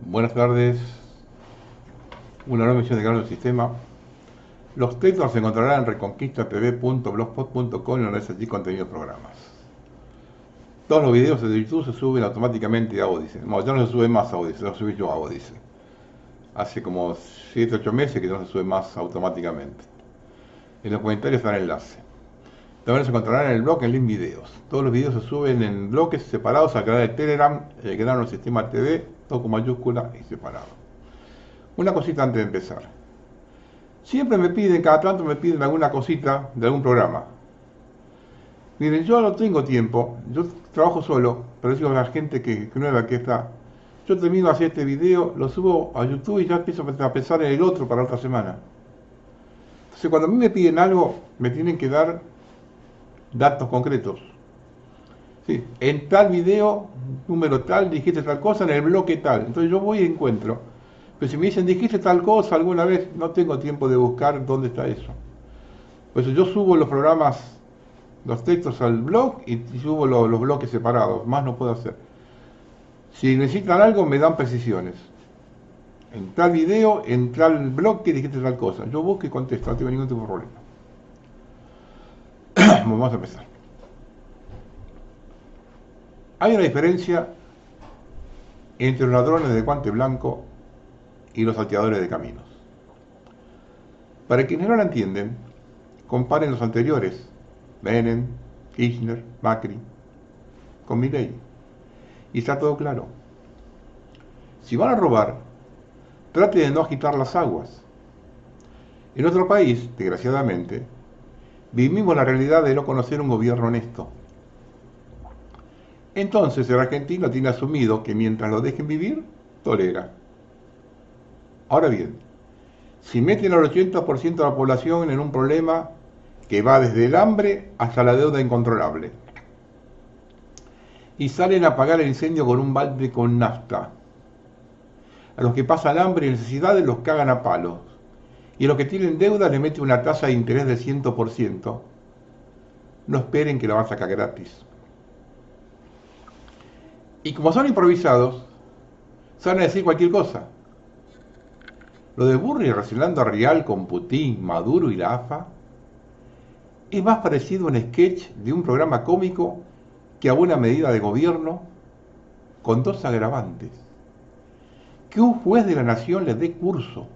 Buenas tardes, una nueva emisión de Canal del Sistema. Los textos se encontrarán en reconquistatv.blogspot.com y donde allí contenido de programas. Todos los videos de YouTube se suben automáticamente a Odysee. No, ya no se sube más a Odysee, lo subí yo a Odysee. Hace como 7-8 meses que no se sube más automáticamente. En los comentarios está el enlace. También se encontrarán en el blog en link videos. Todos los videos se suben en bloques separados al canal de Telegram, el Canal del Sistema TV, todo con mayúscula y separado. Una cosita antes de empezar. Siempre me piden, cada tanto me piden alguna cosita de algún programa. Miren, yo no tengo tiempo, yo trabajo solo, pero digo a la gente que nueva que está. Yo termino de hacer este video, lo subo a YouTube y ya empiezo a pensar en el otro para otra semana. Entonces cuando a mí me piden algo, me tienen que dar datos concretos. Sí, en tal video, número tal, dijiste tal cosa, en el bloque tal. Entonces yo voy y encuentro. Pero si me dicen, dijiste tal cosa alguna vez, no tengo tiempo de buscar dónde está eso. Por eso yo subo los programas, los textos al blog y subo los bloques separados. Más no puedo hacer. Si necesitan algo, me dan precisiones. En tal video, en tal bloque, dijiste tal cosa. Yo busco y contesto, no tengo ningún tipo de problema. Vamos a empezar. Hay una diferencia entre los ladrones de guante blanco y los salteadores de caminos. Para quienes no la entienden, comparen los anteriores, Menem, Kirchner, Macri, con Milei, y está todo claro. Si van a robar, trate de no agitar las aguas. En nuestro país, desgraciadamente, vivimos la realidad de no conocer un gobierno honesto. Entonces el argentino tiene asumido que mientras lo dejen vivir, tolera. Ahora bien, si meten al 80% de la población en un problema que va desde el hambre hasta la deuda incontrolable, y salen a apagar el incendio con un balde con nafta, a los que pasan hambre y necesidades los cagan a palos, y a los que tienen deuda les meten una tasa de interés del 100%, no esperen que la van a sacar gratis. Y como son improvisados, saben decir cualquier cosa. Lo de Burri relacionando a Rial con Putin, Maduro y la AFA es más parecido a un sketch de un programa cómico que a una medida de gobierno con dos agravantes. Que un juez de la nación le dé curso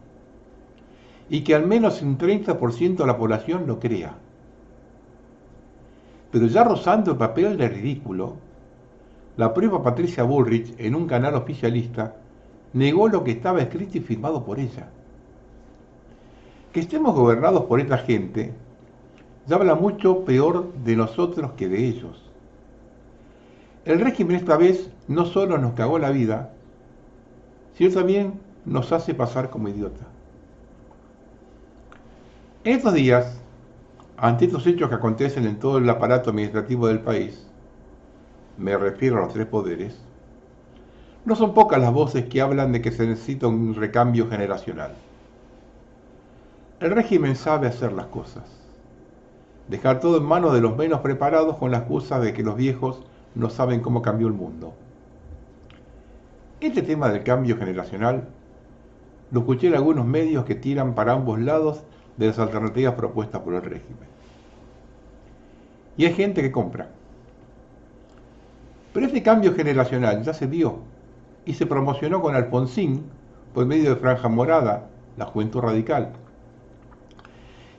y que al menos un 30% de la población lo crea. Pero ya rozando el papel de ridículo, la propia Patricia Bullrich, en un canal oficialista, negó lo que estaba escrito y firmado por ella. Que estemos gobernados por esta gente ya habla mucho peor de nosotros que de ellos. El régimen esta vez no solo nos cagó la vida, sino también nos hace pasar como idiota. En estos días, ante estos hechos que acontecen en todo el aparato administrativo del país, me refiero a los tres poderes, no son pocas las voces que hablan de que se necesita un recambio generacional. El régimen sabe hacer las cosas. Dejar todo en manos de los menos preparados con la excusa de que los viejos no saben cómo cambió el mundo. Este tema del cambio generacional lo escuché en algunos medios que tiran para ambos lados de las alternativas propuestas por el régimen. Y hay gente que compra. Pero este cambio generacional ya se dio y se promocionó con Alfonsín por medio de Franja Morada, la Juventud Radical.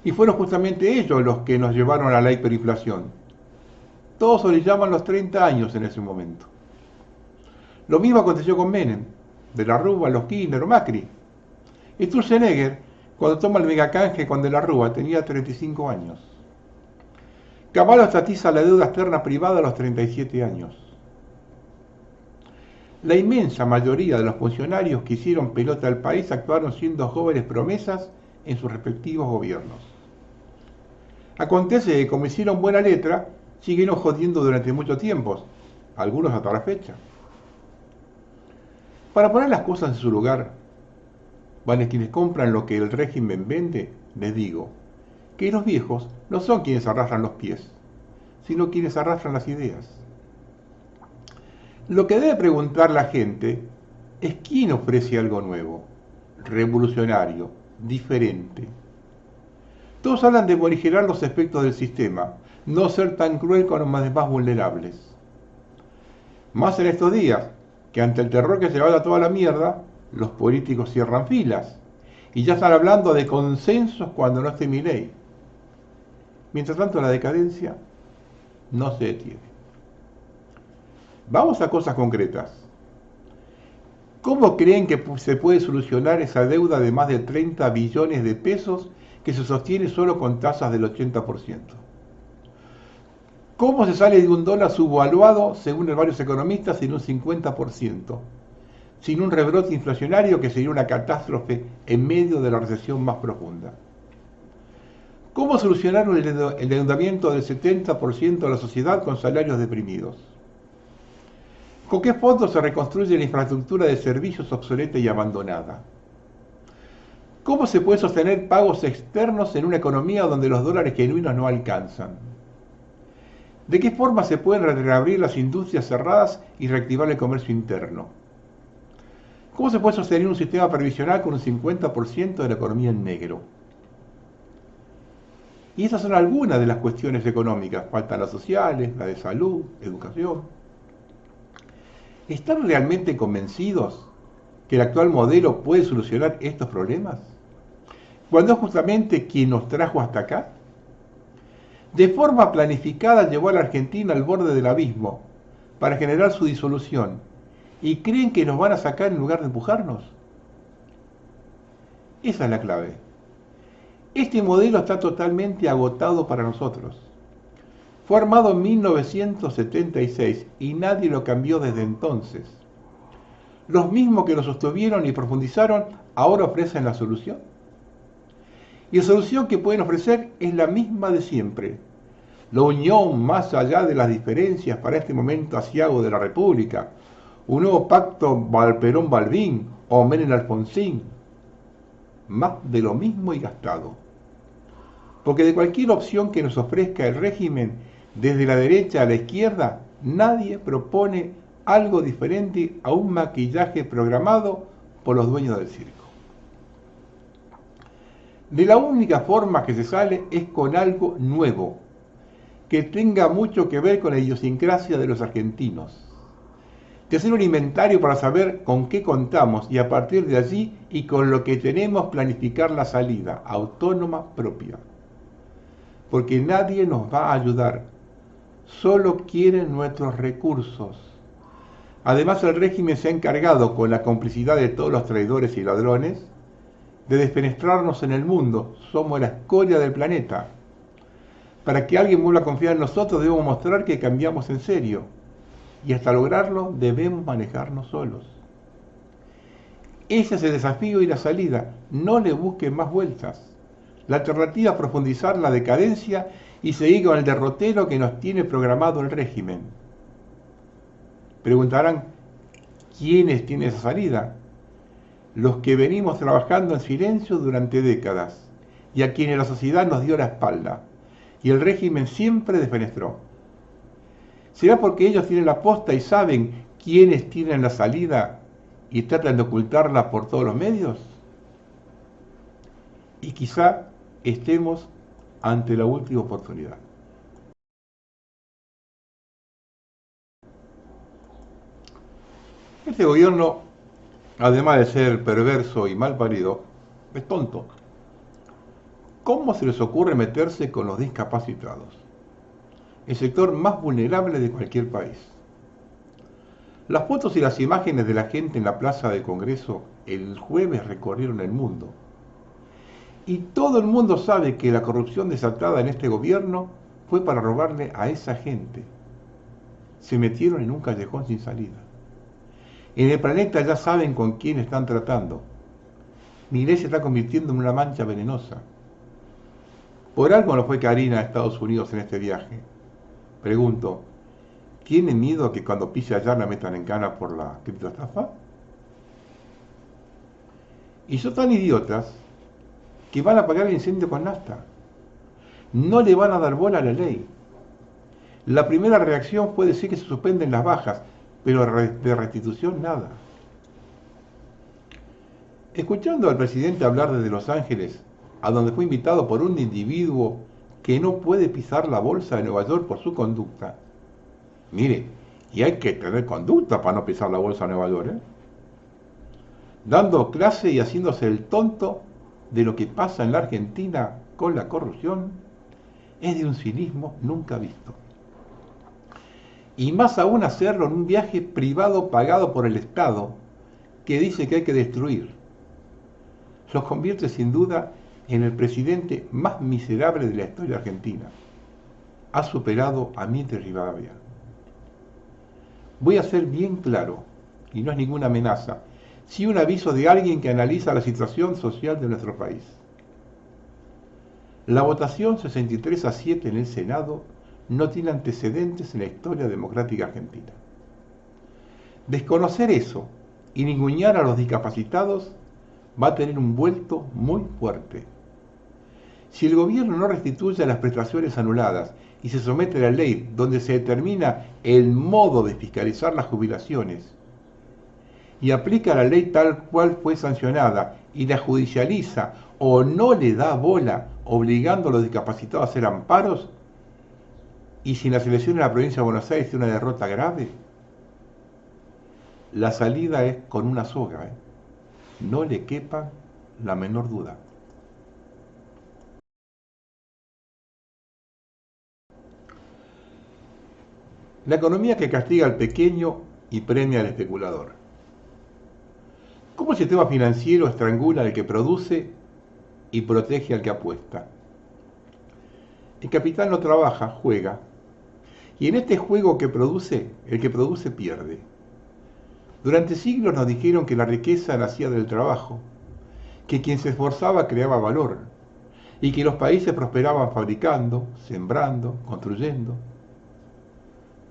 Y fueron justamente ellos los que nos llevaron a la hiperinflación. Todos se les llaman los 30 años en ese momento. Lo mismo aconteció con Menem, de la Rúa, los Kirchner o Macri. Y Sturzenegger, cuando toma el megacanje con de la Rúa, tenía 35 años. Cavallo estatiza la deuda externa privada a los 37 años. La inmensa mayoría de los funcionarios que hicieron pelota al país actuaron siendo jóvenes promesas en sus respectivos gobiernos. Acontece que como hicieron buena letra, siguieron jodiendo durante mucho tiempo, algunos hasta la fecha. Para poner las cosas en su lugar, van quienes compran lo que el régimen vende, les digo, que los viejos no son quienes arrastran los pies, sino quienes arrastran las ideas. Lo que debe preguntar la gente es quien ofrece algo nuevo, revolucionario, diferente. Todos hablan de morigerar los efectos del sistema, no ser tan cruel con los más vulnerables. Más en estos días, que ante el terror que se va a toda la mierda, los políticos cierran filas y ya están hablando de consensos cuando no esté Milei. Mientras tanto, la decadencia no se detiene. Vamos a cosas concretas. ¿Cómo creen que se puede solucionar esa deuda de más de 30 billones de pesos que se sostiene solo con tasas del 80%? ¿Cómo se sale de un dólar subvaluado, según varios economistas, en un 50%? Sin un rebrote inflacionario que sería una catástrofe en medio de la recesión más profunda. ¿Cómo solucionar el endeudamiento del 70% de la sociedad con salarios deprimidos? ¿Con qué fondos se reconstruye la infraestructura de servicios obsoleta y abandonada? ¿Cómo se puede sostener pagos externos en una economía donde los dólares genuinos no alcanzan? ¿De qué forma se pueden reabrir las industrias cerradas y reactivar el comercio interno? ¿Cómo se puede sostener un sistema previsional con un 50% de la economía en negro? Y esas son algunas de las cuestiones económicas. Faltan las sociales, las de salud, educación. ¿Están realmente convencidos que el actual modelo puede solucionar estos problemas? Cuando es justamente quien nos trajo hasta acá. De forma planificada llevó a la Argentina al borde del abismo para generar su disolución. ¿Y creen que nos van a sacar en lugar de empujarnos? Esa es la clave. Este modelo está totalmente agotado para nosotros. Fue armado en 1976 y nadie lo cambió desde entonces. Los mismos que lo sostuvieron y profundizaron ahora ofrecen la solución. Y la solución que pueden ofrecer es la misma de siempre. La unión más allá de las diferencias para este momento aciago de la República. Un nuevo pacto Perón-Balbín o Menem-Alfonsín. Más de lo mismo y gastado. Porque de cualquier opción que nos ofrezca el régimen, desde la derecha a la izquierda, nadie propone algo diferente a un maquillaje programado por los dueños del circo. De la única forma que se sale es con algo nuevo, que tenga mucho que ver con la idiosincrasia de los argentinos. De hacer un inventario para saber con qué contamos y a partir de allí y con lo que tenemos planificar la salida autónoma propia. Porque nadie nos va a ayudar, solo quieren nuestros recursos. Además, el régimen se ha encargado, con la complicidad de todos los traidores y ladrones, de desfenestrarnos en el mundo. Somos la escoria del planeta. Para que alguien vuelva a confiar en nosotros, debemos mostrar que cambiamos en serio. Y hasta lograrlo, debemos manejarnos solos. Ese es el desafío y la salida. No le busquen más vueltas. La alternativa es profundizar la decadencia y seguir con el derrotero que nos tiene programado el régimen. Preguntarán, ¿quiénes tienen esa salida? Los que venimos trabajando en silencio durante décadas y a quienes la sociedad nos dio la espalda y el régimen siempre defenestró. ¿Será porque ellos tienen la posta y saben quiénes tienen la salida y tratan de ocultarla por todos los medios? Y quizá estemos ante la última oportunidad. Este gobierno, además de ser perverso y mal parido, es tonto. ¿Cómo se les ocurre meterse con los discapacitados? El sector más vulnerable de cualquier país. Las fotos y las imágenes de la gente en la plaza del Congreso el jueves recorrieron el mundo. Y todo el mundo sabe que la corrupción desatada en este gobierno fue para robarle a esa gente. Se metieron en un callejón sin salida. En el planeta ya saben con quién están tratando. Milei se está convirtiendo en una mancha venenosa. Por algo no fue Karina a Estados Unidos en este viaje. Pregunto, ¿tiene miedo a que cuando pise allá la metan en cana por la criptoestafa? Y son tan idiotas que van a apagar el incendio con nafta. No le van a dar bola a la ley. La primera reacción puede ser que se suspenden las bajas, pero de restitución nada. Escuchando al presidente hablar desde Los Ángeles, a donde fue invitado por un individuo que no puede pisar la bolsa de Nueva York por su conducta. Mire, y hay que tener conducta para no pisar la bolsa de Nueva York, ¿eh? Dando clase y haciéndose el tonto de lo que pasa en la Argentina con la corrupción, es de un cinismo nunca visto. Y más aún hacerlo en un viaje privado pagado por el Estado, que dice que hay que destruir. Los convierte sin duda en el presidente más miserable de la historia argentina. Ha superado a Mitre Rivadavia. Voy a ser bien claro, y no es ninguna amenaza, sí un aviso de alguien que analiza la situación social de nuestro país. La votación 63-7 en el Senado no tiene antecedentes en la historia democrática argentina. Desconocer eso y ningunear a los discapacitados va a tener un vuelto muy fuerte. Si el gobierno no restituye las prestaciones anuladas y se somete a la ley donde se determina el modo de fiscalizar las jubilaciones y aplica la ley tal cual fue sancionada y la judicializa o no le da bola obligando a los discapacitados a hacer amparos, y si en las elecciones de la provincia de Buenos Aires tiene una derrota grave, la salida es con una soga, no le quepa la menor duda. La economía que castiga al pequeño y premia al especulador. ¿Cómo el sistema financiero estrangula al que produce y protege al que apuesta? El capital no trabaja, juega. Y en este juego que produce, el que produce pierde. Durante siglos nos dijeron que la riqueza nacía del trabajo, que quien se esforzaba creaba valor, y que los países prosperaban fabricando, sembrando, construyendo.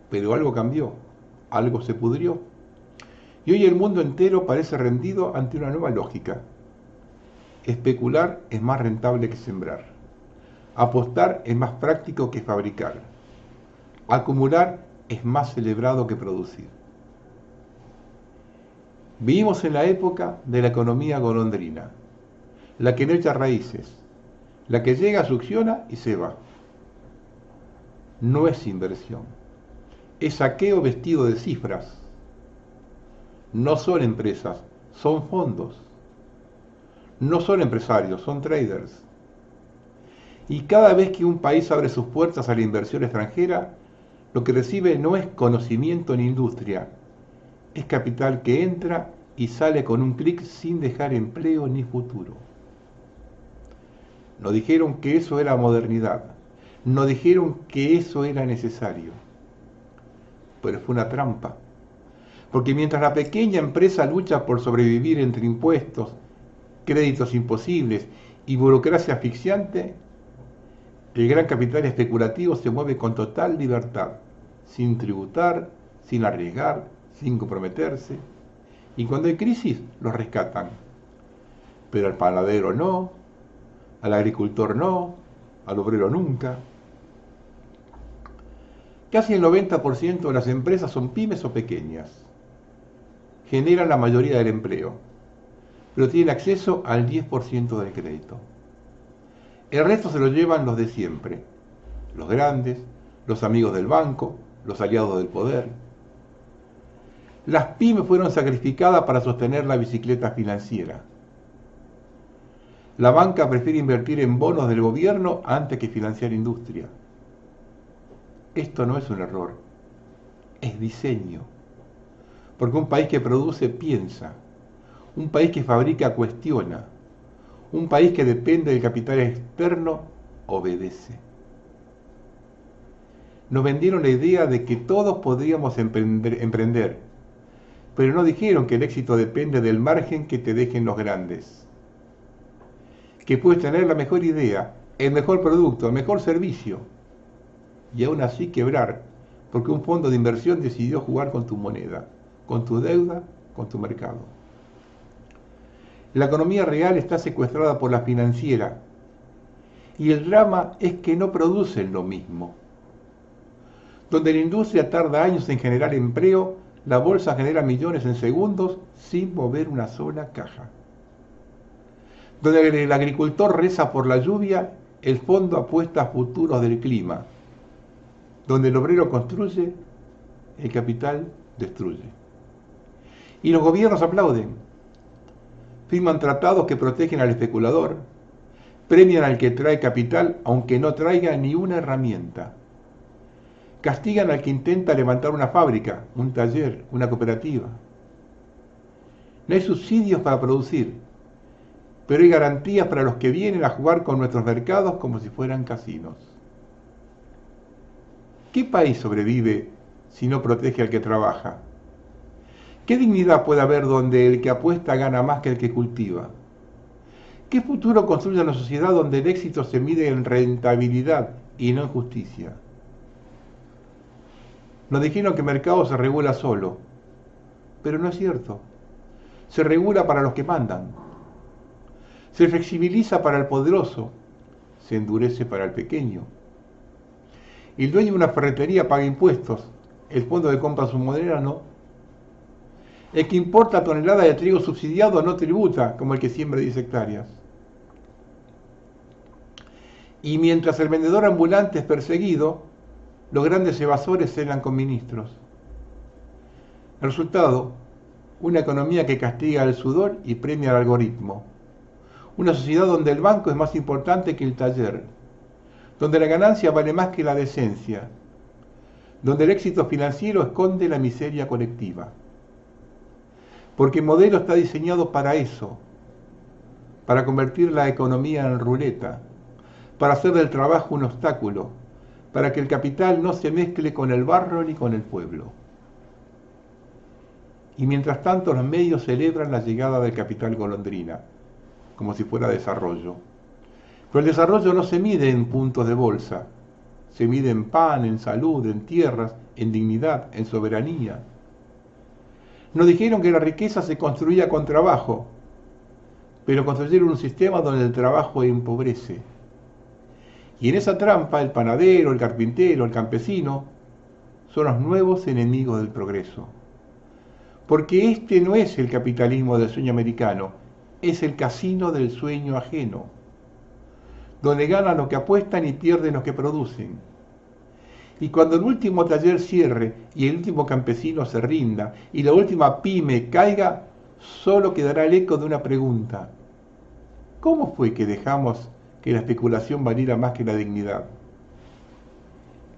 Pero algo cambió, algo se pudrió. Y hoy el mundo entero parece rendido ante una nueva lógica. Especular es más rentable que sembrar. Apostar es más práctico que fabricar. Acumular es más celebrado que producir. Vivimos en la época de la economía golondrina, la que no echa raíces, la que llega, succiona y se va. No es inversión, es saqueo vestido de cifras. No son empresas, son fondos. No son empresarios, son traders. Y cada vez que un país abre sus puertas a la inversión extranjera, lo que recibe no es conocimiento ni industria, es capital que entra y sale con un clic sin dejar empleo ni futuro. Nos dijeron que eso era modernidad, nos dijeron que eso era necesario, pero fue una trampa. Porque mientras la pequeña empresa lucha por sobrevivir entre impuestos, créditos imposibles y burocracia asfixiante, el gran capital especulativo se mueve con total libertad, sin tributar, sin arriesgar, sin comprometerse. Y cuando hay crisis, los rescatan. Pero al panadero no, al agricultor no, al obrero nunca. Casi el 90% de las empresas son pymes o pequeñas. Generan la mayoría del empleo, pero tienen acceso al 10% del crédito. El resto se lo llevan los de siempre, los grandes, los amigos del banco, los aliados del poder. Las pymes fueron sacrificadas para sostener la bicicleta financiera. La banca prefiere invertir en bonos del gobierno antes que financiar industria. Esto no es un error, es diseño. Porque un país que produce piensa, un país que fabrica cuestiona, un país que depende del capital externo obedece. Nos vendieron la idea de que todos podríamos emprender, pero no dijeron que el éxito depende del margen que te dejen los grandes. Que puedes tener la mejor idea, el mejor producto, el mejor servicio, y aún así quebrar, porque un fondo de inversión decidió jugar con tu moneda, con tu deuda, con tu mercado. La economía real está secuestrada por la financiera, y el drama es que no producen lo mismo. Donde la industria tarda años en generar empleo, la bolsa genera millones en segundos sin mover una sola caja. Donde el agricultor reza por la lluvia, el fondo apuesta a futuros del clima. Donde el obrero construye, el capital destruye. Y los gobiernos aplauden, firman tratados que protegen al especulador, premian al que trae capital aunque no traiga ni una herramienta, castigan al que intenta levantar una fábrica, un taller, una cooperativa. No hay subsidios para producir, pero hay garantías para los que vienen a jugar con nuestros mercados como si fueran casinos. ¿Qué país sobrevive si no protege al que trabaja? ¿Qué dignidad puede haber donde el que apuesta gana más que el que cultiva? ¿Qué futuro construye una sociedad donde el éxito se mide en rentabilidad y no en justicia? Nos dijeron que el mercado se regula solo, pero no es cierto. Se regula para los que mandan. Se flexibiliza para el poderoso, se endurece para el pequeño. El dueño de una ferretería paga impuestos, el fondo de compra su moneda no. El que importa toneladas de trigo subsidiado no tributa, como el que siembra 10 hectáreas. Y mientras el vendedor ambulante es perseguido, los grandes evasores celan con ministros. El resultado, una economía que castiga el sudor y premia al algoritmo. Una sociedad donde el banco es más importante que el taller, donde la ganancia vale más que la decencia, donde el éxito financiero esconde la miseria colectiva. Porque el modelo está diseñado para eso, para convertir la economía en ruleta, para hacer del trabajo un obstáculo, para que el capital no se mezcle con el barro ni con el pueblo. Y mientras tanto los medios celebran la llegada del capital golondrina, como si fuera desarrollo. Pero el desarrollo no se mide en puntos de bolsa, se mide en pan, en salud, en tierras, en dignidad, en soberanía. Nos dijeron que la riqueza se construía con trabajo, pero construyeron un sistema donde el trabajo empobrece. Y en esa trampa el panadero, el carpintero, el campesino son los nuevos enemigos del progreso. Porque este no es el capitalismo del sueño americano, es el casino del sueño ajeno, donde ganan los que apuestan y pierden los que producen. Y cuando el último taller cierre y el último campesino se rinda y la última pyme caiga, solo quedará el eco de una pregunta. ¿Cómo fue que dejamos que la especulación valiera más que la dignidad?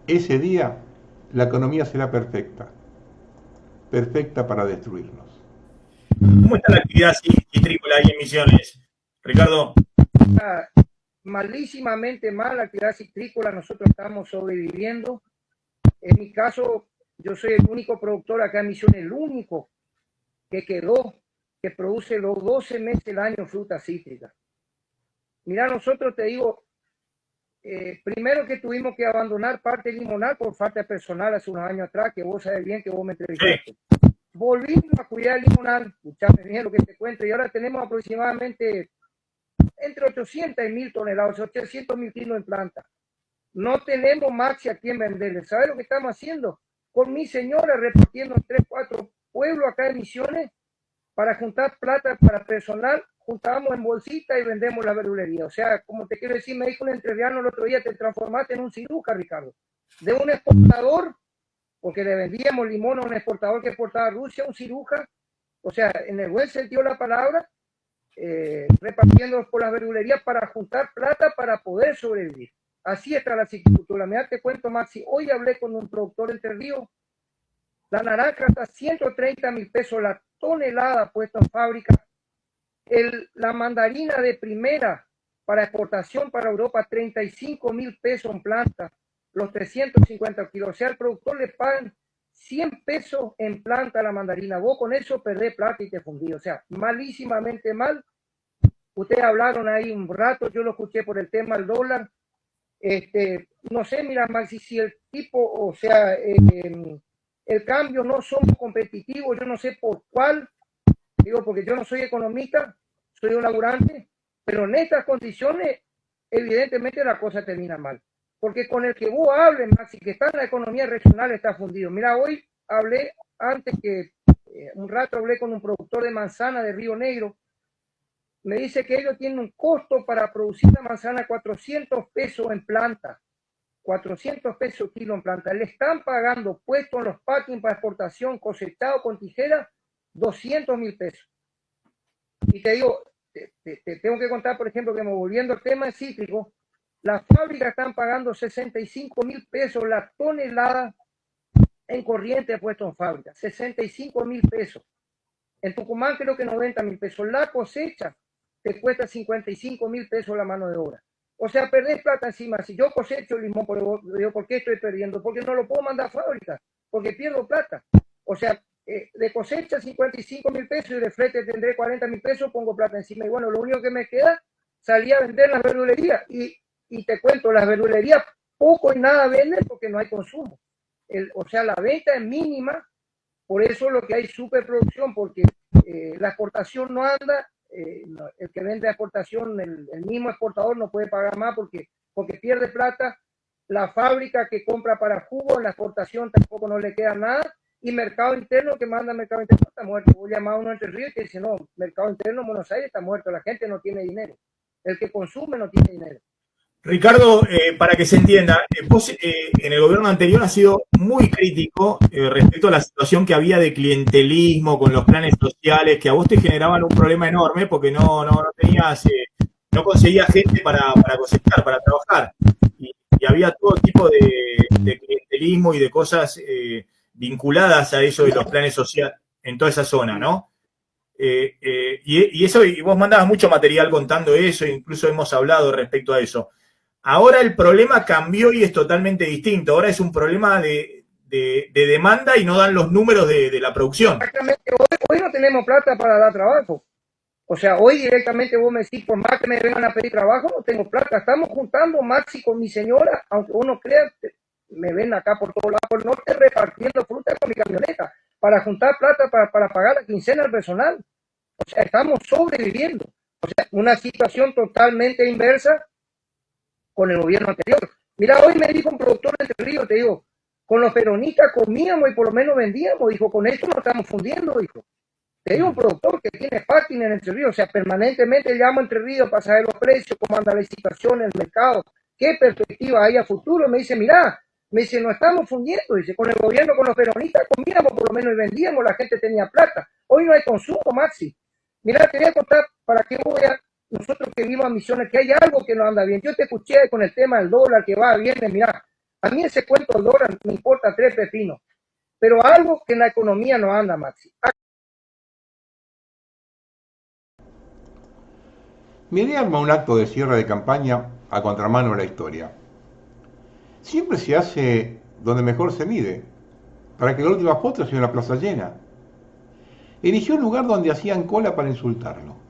Ese día la economía será perfecta, perfecta para destruirnos. ¿Cómo está la actividad citrícola ahí en Misiones, Ricardo? Malísimamente mal la actividad citrícola, nosotros estamos sobreviviendo. En mi caso, yo soy el único productor acá en Misiones, el único que quedó, que produce los 12 meses del año fruta cítrica. Mira, nosotros te digo, primero que tuvimos que abandonar parte limonal por falta de personal hace unos años atrás, que vos sabés bien que vos me entrevistaste. Sí. Volvimos a cuidar el limonal, escuchame bien lo que te cuento, y ahora tenemos aproximadamente entre 800 y 1000 toneladas, 800.000 kilos en planta. No tenemos maxi a quien venderle. ¿Sabes lo que estamos haciendo? Con mi señora repartiendo en 3, 4 pueblos acá en Misiones para juntar plata para personal, juntamos en bolsita y vendemos la verdulería. O sea, como te quiero decir, me dijo un entrerriano el otro día, te transformaste en un ciruja, Ricardo. De un exportador, porque le vendíamos limón a un exportador que exportaba a Rusia, un ciruja, o sea, en el buen sentido de la palabra, repartiendo por las verdulerías para juntar plata para poder sobrevivir. Así está la citricultura. Mira, te cuento, Maxi, hoy hablé con un productor Entre Ríos, la naranja está a 130.000 pesos la tonelada puesta en fábrica, la mandarina de primera para exportación para Europa, 35.000 pesos en planta, los 350 kilos, o sea, al productor le pagan 100 pesos en planta la mandarina, vos con eso perdés plata y te fundís, o sea, malísimamente mal. Ustedes hablaron ahí un rato, yo lo escuché por el tema del dólar, no sé, mira, Maxi, si el tipo, o sea, el cambio no somos competitivos, yo no sé por cuál, digo, porque yo no soy economista, soy un laburante, pero en estas condiciones, evidentemente la cosa termina mal. Porque con el que vos hables, Maxi, que está en la economía regional, está fundido. Mira, hoy hablé, antes que un rato hablé con un productor de manzana de Río Negro. me dice que ellos tienen un costo para producir la manzana 400 pesos en planta. 400 pesos kilo en planta. Le están pagando puestos en los packing para exportación, cosechado con tijera, 200.000 pesos. Y te digo, te tengo que contar, por ejemplo, que volviendo al tema de cítrico, las fábricas están pagando 65.000 pesos la tonelada en corriente puesto en fábrica. 65.000 pesos. En Tucumán creo que 90.000 pesos. La cosecha te cuesta 55.000 pesos la mano de obra. O sea, perdés plata encima. Si yo cosecho el limón, ¿por qué estoy perdiendo? Porque no lo puedo mandar a fábrica, porque pierdo plata. O sea, de cosecha 55.000 pesos y de flete tendré 40.000 pesos, pongo plata encima. Y bueno, lo único que me queda, salí a vender las verdulerías. Y te cuento, las verdulerías poco y nada venden porque no hay consumo. O sea, la venta es mínima, por eso lo que hay superproducción, porque la exportación no anda. El que vende a exportación, el mismo exportador no puede pagar más porque pierde plata. La fábrica que compra para jugo, en la exportación tampoco no le queda nada. Y mercado interno, que manda mercado interno, está muerto. Voy a llamar a uno Entre Ríos que dice, no, mercado interno en Buenos Aires está muerto, la gente no tiene dinero. El que consume no tiene dinero. Ricardo, para que se entienda, vos en el gobierno anterior has sido muy crítico respecto a la situación que había de clientelismo con los planes sociales, que a vos te generaban un problema enorme porque no tenías, no conseguías gente para cosechar, para trabajar. Y había todo tipo de clientelismo y de cosas vinculadas a eso de los planes sociales en toda esa zona, ¿no? Y eso, y vos mandabas mucho material contando eso, incluso hemos hablado respecto a eso. Ahora el problema cambió y es totalmente distinto. Ahora es un problema de demanda y no dan los números de la producción. Exactamente. Hoy no tenemos plata para dar trabajo. O sea, hoy directamente vos me decís, por más que me vengan a pedir trabajo, no tengo plata. Estamos juntando, Maxi, con mi señora, aunque uno crea, me ven acá por todos lados, por el norte, repartiendo fruta con mi camioneta, para juntar plata para pagar la quincena al personal. O sea, estamos sobreviviendo. O sea, una situación totalmente inversa con el gobierno anterior. Mira, hoy me dijo un productor de Entre Ríos, te digo, con los peronistas comíamos y por lo menos vendíamos, dijo, con esto nos estamos fundiendo, dijo. Te digo, un productor que tiene packing en Entre Ríos, o sea, permanentemente llamo a Entre Ríos para saber los precios, cómo anda la situación en el mercado, qué perspectiva hay a futuro. Me dice, mira, me dice, nos estamos fundiendo, dice, con el gobierno, con los peronistas comíamos por lo menos y vendíamos, la gente tenía plata. Hoy no hay consumo, Maxi. Mira, te voy a contar para qué voy a... Nosotros que vivimos a Misiones, que hay algo que no anda bien. Yo te escuché con el tema del dólar, que va, viene, mira, a mí ese cuento del dólar me importa 3 pepinos, pero algo que en la economía no anda, Maxi. Milei arma un acto de cierre de campaña a contramano de la historia. Siempre se hace donde mejor se mide, para que la última foto sea una plaza llena. Eligió un lugar donde hacían cola para insultarlo.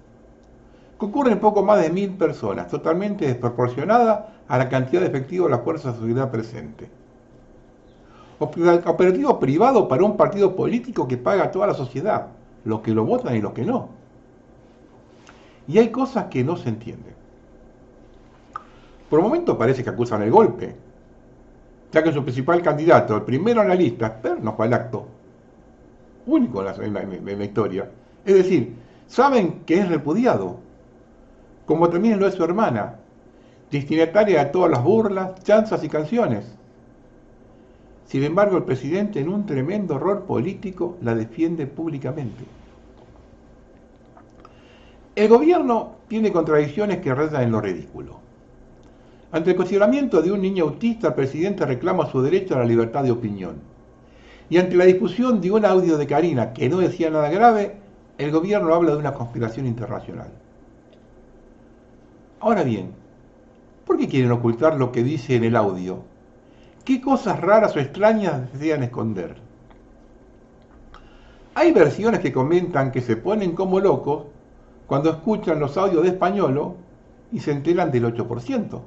Concurren poco más de 1000 personas, totalmente desproporcionada a la cantidad de efectivo de la fuerza de seguridad presente. Operativo privado para un partido político que paga a toda la sociedad, los que lo votan y los que no. Y hay cosas que no se entienden. Por el momento parece que acusan el golpe, ya que su principal candidato, el primero en la lista, pero no fue al acto, único en la historia. Es decir, saben que es repudiado, como también lo es su hermana, destinataria de todas las burlas, chanzas y canciones. Sin embargo, el presidente, en un tremendo error político, la defiende públicamente. El gobierno tiene contradicciones que rezan en lo ridículo. Ante el cuestionamiento de un niño autista, el presidente reclama su derecho a la libertad de opinión. Y ante la difusión de un audio de Karina que no decía nada grave, el gobierno habla de una conspiración internacional. Ahora bien, ¿por qué quieren ocultar lo que dice en el audio? ¿Qué cosas raras o extrañas desean esconder? Hay versiones que comentan que se ponen como locos cuando escuchan los audios de Españolo y se enteran del 8%.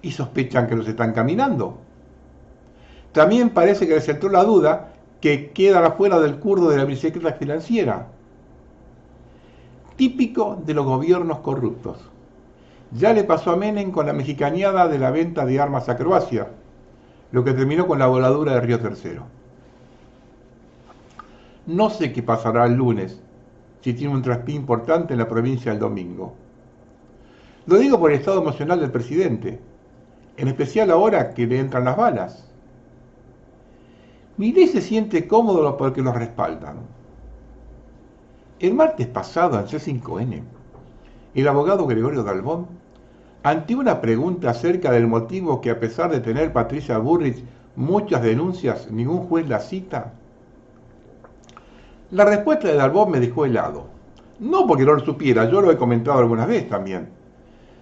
Y sospechan que los están caminando. También parece que les entró la duda que quedan afuera del curso de la bicicleta financiera. Típico de los gobiernos corruptos. Ya le pasó a Menem con la mexicaneada de la venta de armas a Croacia, lo que terminó con la voladura de Río Tercero. No sé qué pasará el lunes, que tiene un traspié importante en la provincia del Domingo. Lo digo por el estado emocional del presidente, en especial ahora que le entran las balas. Milei se siente cómodo porque lo respaldan. El martes pasado en C5N, el abogado Gregorio Dalbón, ante una pregunta acerca del motivo que a pesar de tener Patricia Bullrich muchas denuncias, ningún juez la cita, la respuesta de Dalbón me dejó helado. No porque no lo supiera, yo lo he comentado algunas veces también,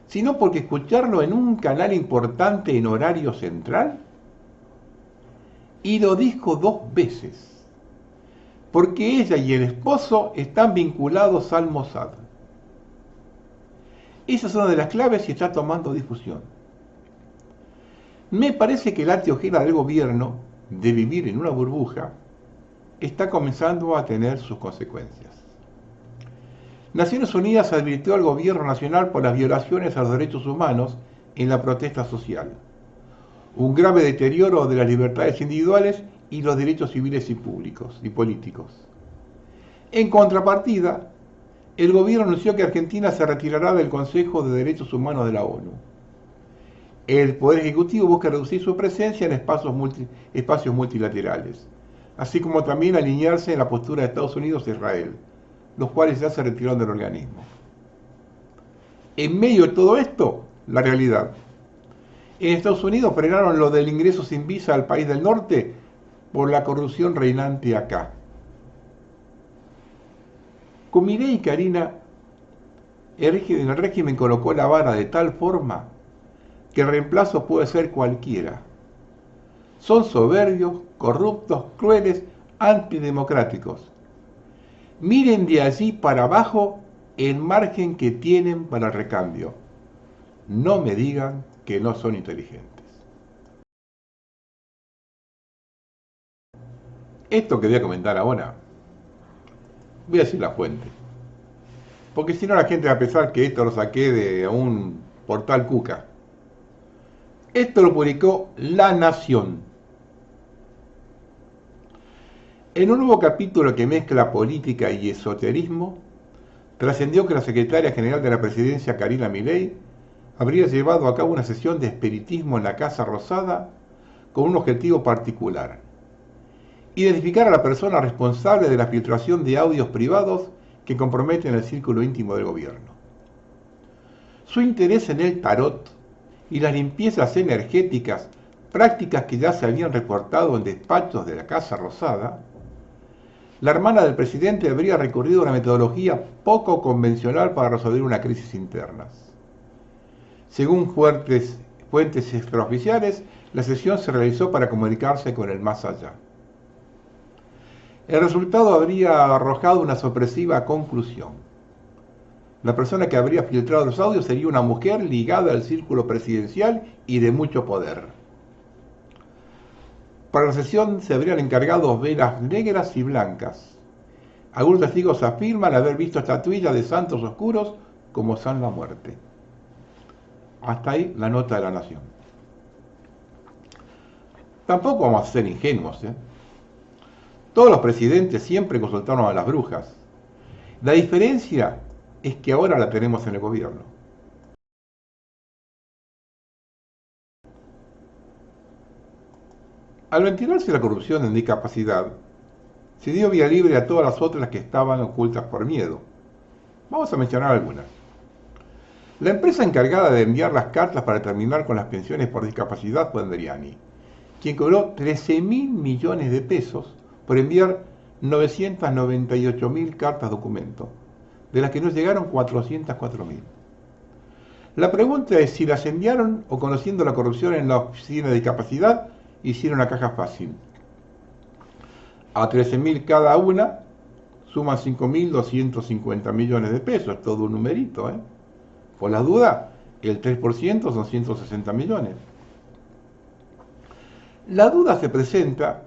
sino porque escucharlo en un canal importante en horario central, y lo dijo 2 veces, porque ella y el esposo están vinculados al Mossad. Esa es una de las claves y está tomando difusión. Me parece que la anteojera del gobierno de vivir en una burbuja está comenzando a tener sus consecuencias. Naciones Unidas advirtió al gobierno nacional por las violaciones a los derechos humanos en la protesta social, un grave deterioro de las libertades individuales y los derechos civiles y públicos y políticos. En contrapartida, el gobierno anunció que Argentina se retirará del Consejo de Derechos Humanos de la ONU. El Poder Ejecutivo busca reducir su presencia en espacios multilaterales, así como también alinearse en la postura de Estados Unidos e Israel, los cuales ya se retiraron del organismo. En medio de todo esto, la realidad. En Estados Unidos frenaron lo del ingreso sin visa al país del norte por la corrupción reinante acá. Con Milei y Karina, el régimen colocó la vara de tal forma que el reemplazo puede ser cualquiera. Son soberbios, corruptos, crueles, antidemocráticos. Miren de allí para abajo el margen que tienen para el recambio. No me digan que no son inteligentes. Esto que voy a comentar ahora, voy a decir la fuente, porque si no la gente va a pensar que esto lo saqué de un portal cuca. Esto lo publicó La Nación. En un nuevo capítulo que mezcla política y esoterismo, trascendió que la secretaria general de la presidencia, Karina Milei, habría llevado a cabo una sesión de espiritismo en la Casa Rosada con un objetivo particular: identificar a la persona responsable de la filtración de audios privados que comprometen el círculo íntimo del gobierno. Su interés en el tarot y las limpiezas energéticas, prácticas que ya se habían reportado en despachos de la Casa Rosada, la hermana del presidente habría recurrido a una metodología poco convencional para resolver una crisis interna. Según fuentes extraoficiales, la sesión se realizó para comunicarse con el más allá. El resultado habría arrojado una sorpresiva conclusión. La persona que habría filtrado los audios sería una mujer ligada al círculo presidencial y de mucho poder. Para la sesión se habrían encargado velas negras y blancas. Algunos testigos afirman haber visto estatuillas de santos oscuros como San la Muerte. Hasta ahí la nota de La Nación. Tampoco vamos a ser ingenuos, Todos los presidentes siempre consultaron a las brujas. La diferencia es que ahora la tenemos en el gobierno. Al ventilarse la corrupción en discapacidad, se dio vía libre a todas las otras que estaban ocultas por miedo. Vamos a mencionar algunas. La empresa encargada de enviar las cartas para terminar con las pensiones por discapacidad fue Andriani, quien cobró 13.000 millones de pesos por enviar 998.000 cartas documento, de las que nos llegaron 404.000. La pregunta es si las enviaron o, conociendo la corrupción en la oficina de discapacidad, hicieron la caja fácil. A 13.000 cada una suman 5.250 millones de pesos, es todo un numerito, Por la duda, el 3% son 160 millones. La duda se presenta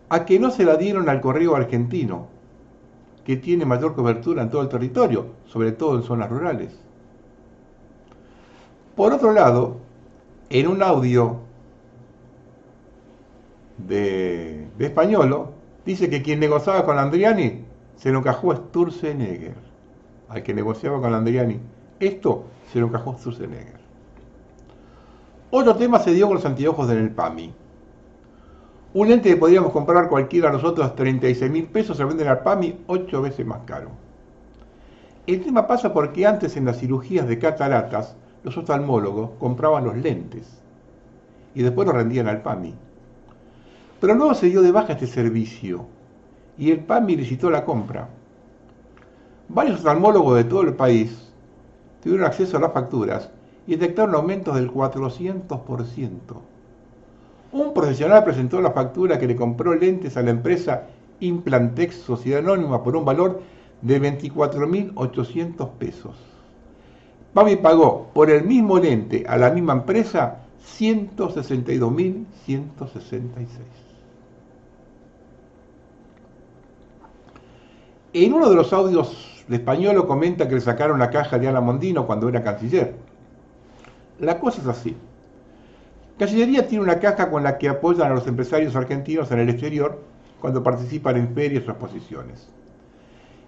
a que no se la dieron al correo argentino, que tiene mayor cobertura en todo el territorio, sobre todo en zonas rurales. Por otro lado, en un audio de Españolo, dice que quien negociaba con Andriani se lo encajó Sturzenegger, al que negociaba con Landriani. Esto se lo encajó Sturzenegger. Otro tema se dio con los anteojos del PAMI. Un lente que podríamos comprar cualquiera de nosotros 36.000 pesos, se vende en el PAMI 8 veces más caro. El tema pasa porque antes en las cirugías de cataratas, los oftalmólogos compraban los lentes y después los rendían al PAMI. Pero luego se dio de baja este servicio y el PAMI licitó la compra. Varios oftalmólogos de todo el país tuvieron acceso a las facturas y detectaron aumentos del 400%. Un profesional presentó la factura que le compró lentes a la empresa Implantex Sociedad Anónima por un valor de 24.800 pesos. PAMI pagó por el mismo lente a la misma empresa 162.166. En uno de los audios de Españolo comenta que le sacaron la caja de Ana Mondino cuando era canciller. La cosa es así. Cancillería tiene una caja con la que apoyan a los empresarios argentinos en el exterior cuando participan en ferias o exposiciones.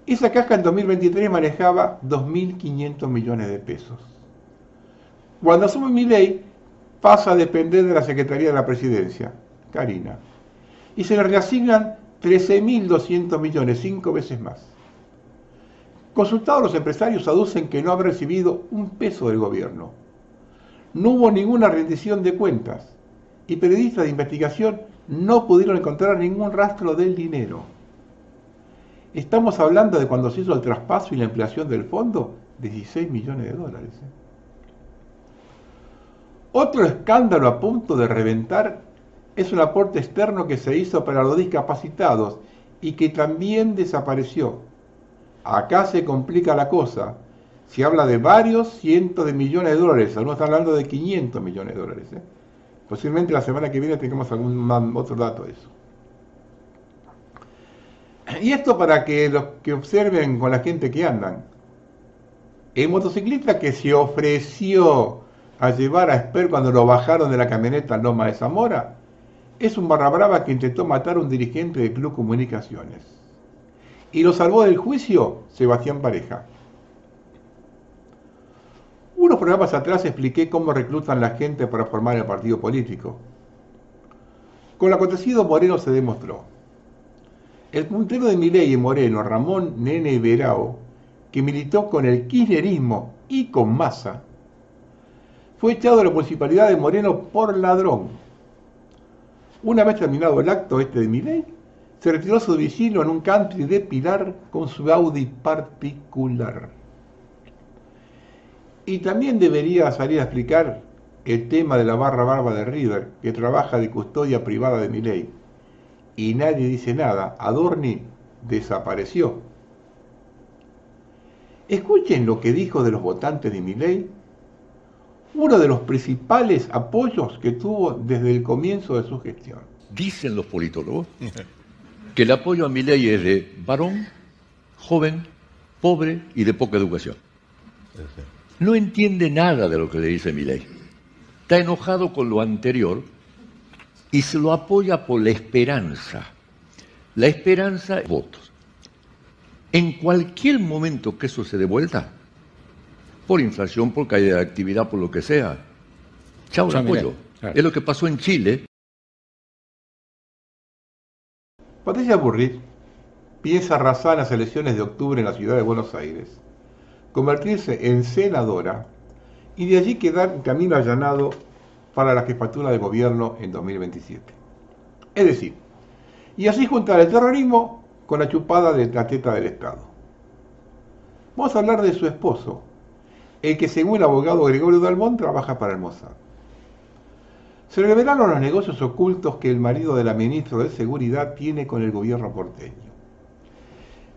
Esa caja en 2023 manejaba 2.500 millones de pesos. Cuando asume Milei, pasa a depender de la Secretaría de la Presidencia, Karina, y se le reasignan 13.200 millones, 5 veces más. Consultados, los empresarios aducen que no habrá recibido un peso del gobierno. No hubo ninguna rendición de cuentas y periodistas de investigación no pudieron encontrar ningún rastro del dinero. Estamos hablando de cuando se hizo el traspaso y la ampliación del fondo, 16 millones de dólares. Otro escándalo a punto de reventar es un aporte externo que se hizo para los discapacitados y que también desapareció. Acá se complica la cosa. Se habla de varios cientos de millones de dólares, algunos están hablando de 500 millones de dólares. Posiblemente la semana que viene tengamos algún otro dato de eso. Y esto para que los que observen con la gente que andan. El motociclista que se ofreció a llevar a Esper cuando lo bajaron de la camioneta en Loma de Zamora es un barra brava que intentó matar a un dirigente del Club Comunicaciones. Y lo salvó del juicio Sebastián Pareja. Unos programas atrás expliqué cómo reclutan la gente para formar el partido político. Con lo acontecido, Moreno se demostró. El puntero de Milei y Moreno, Ramón Nene Verao, que militó con el kirchnerismo y con Massa, fue echado de la municipalidad de Moreno por ladrón. Una vez terminado el acto de Milei, se retiró a su domicilio en un country de Pilar con su Audi particular. Y también debería salir a explicar el tema de la barra brava de River, que trabaja de custodia privada de Milei. Y nadie dice nada. Adorni desapareció. Escuchen lo que dijo de los votantes de Milei, uno de los principales apoyos que tuvo desde el comienzo de su gestión. Dicen los politólogos que el apoyo a Milei es de varón, joven, pobre y de poca educación. No entiende nada de lo que le dice Milei. Está enojado con lo anterior y se lo apoya por la esperanza. La esperanza es votos. En cualquier momento que eso se dé vuelta, por inflación, por caída de actividad, por lo que sea, chao el apoyo. Claro. Es lo que pasó en Chile. Patricia Bullrich piensa arrasar las elecciones de octubre en la ciudad de Buenos Aires, convertirse en senadora y de allí quedar camino allanado para la jefatura de gobierno en 2027. Es decir, y así juntar el terrorismo con la chupada de la teta del Estado. Vamos a hablar de su esposo, el que según el abogado Gregorio Dalmón trabaja para el Mossad. Se revelaron los negocios ocultos que el marido de la ministra de Seguridad tiene con el gobierno porteño.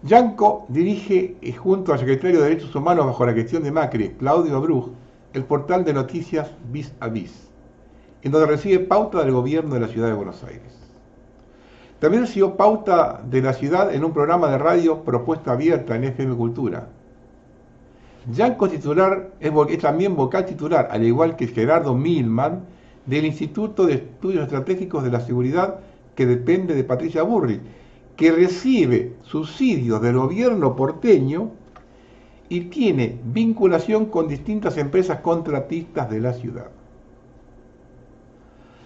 Yanco dirige, junto al secretario de Derechos Humanos bajo la gestión de Macri, Claudio Abruj, el portal de noticias Vis a Vis, en donde recibe pauta del gobierno de la ciudad de Buenos Aires. También recibió pauta de la ciudad en un programa de radio Propuesta Abierta en FM Cultura. Yanco titular es también vocal titular, al igual que Gerardo Milman, del Instituto de Estudios Estratégicos de la Seguridad, que depende de Patricia Bullrich, que recibe subsidios del gobierno porteño y tiene vinculación con distintas empresas contratistas de la ciudad.